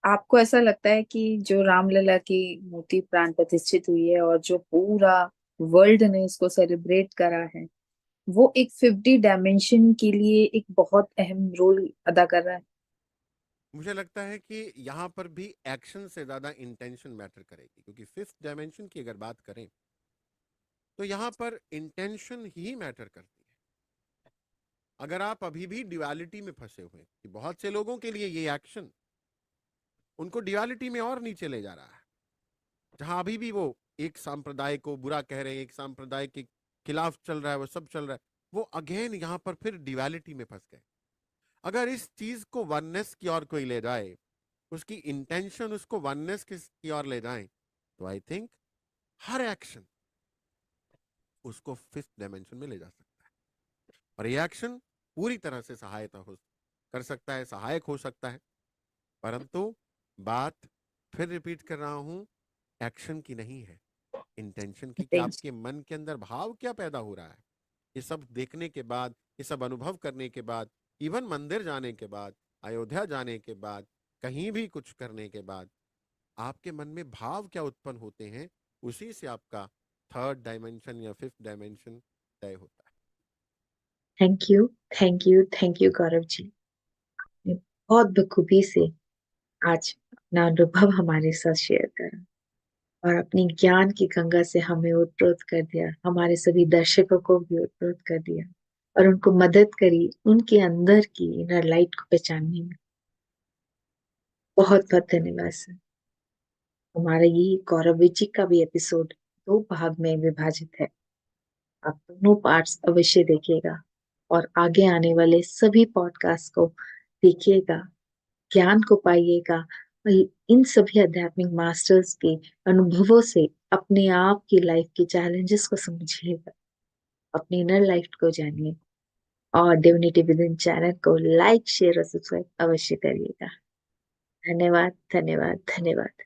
आपको ऐसा लगता है कि जो रामलला की मूर्ति प्राण प्रतिष्ठित हुई है और जो पूरा वर्ल्ड ने इसको सेलिब्रेट करा है, वो एक 50 डायमेंशन के लिए एक बहुत अहम रोल अदा कर रहा है? मुझे लगता है कि यहाँ पर भी एक्शन से ज्यादा इंटेंशन मैटर करेगी, क्योंकि फिफ्थ डायमेंशन की अगर बात करें तो यहाँ पर इंटेंशन ही मैटर करती है। अगर आप अभी भी ड्युअलिटी में फंसे हुए हैं, कि बहुत से लोगों के लिए ये एक्शन उनको ड्युअलिटी में और नीचे ले जा रहा है, जहां अभी भी वो एक संप्रदाय को बुरा कह रहे हैं, एक संप्रदाय के खिलाफ चल रहा है, वो सब चल रहा है, वो अगेन यहां पर फिर ड्युअलिटी में फंस गए। अगर इस चीज को वननेस की ओर कोई ले जाए, उसकी इंटेंशन उसको वननेस की ओर ले जाए, तो आई थिंक हर एक्शन उसको फिफ्थ डायमेंशन में ले जा सकता है, और ये एक्शन पूरी तरह से सहायता हो कर सकता है, सहायक हो सकता है। परंतु बात फिर रिपीट कर रहा हूं, एक्शन की नहीं है, इंटेंशन की, कि Thanks. आपके मन के अंदर भाव क्या पैदा हो रहा है। ये सब देखने के बाद, ये सब अनुभव करने के बाद, इवन मंदिर जाने के बाद, अयोध्या जाने के बाद, कहीं भी कुछ करने के बाद, आपके मन में भाव क्या उत्पन्न होते हैं, उसी से आपका थर्ड डायमेंशन या फिफ्थ डायमेंशन तय होता है। Thank you, thank you, thank you Gaurav ji. आपने बहुत बखूबी से आज अपना अनुभव हमारे साथ शेयर करा और अपनी ज्ञान की गंगा से हमें ओतप्रोत कर दिया, हमारे सभी दर्शकों को भी ओतप्रोत कर दिया और उनको मदद करी उनके अंदर की इनर लाइट को पहचानने में। बहुत बहुत धन्यवाद सर। हमारा ये गौरव जी का भी एपिसोड 2 भाग में विभाजित है। आप दोनों पार्ट्स अवश्य देखिएगा और आगे आने वाले सभी पॉडकास्ट को देखिएगा, ज्ञान को पाइएगा और इन सभी आध्यात्मिक मास्टर्स के अनुभवों से अपने आप की लाइफ के चैलेंजेस को समझिएगा, अपनी इनर लाइफ को जानिए और डिविनिटी विद इन चैनल को लाइक, शेयर और सब्सक्राइब अवश्य करिएगा। धन्यवाद, धन्यवाद, धन्यवाद।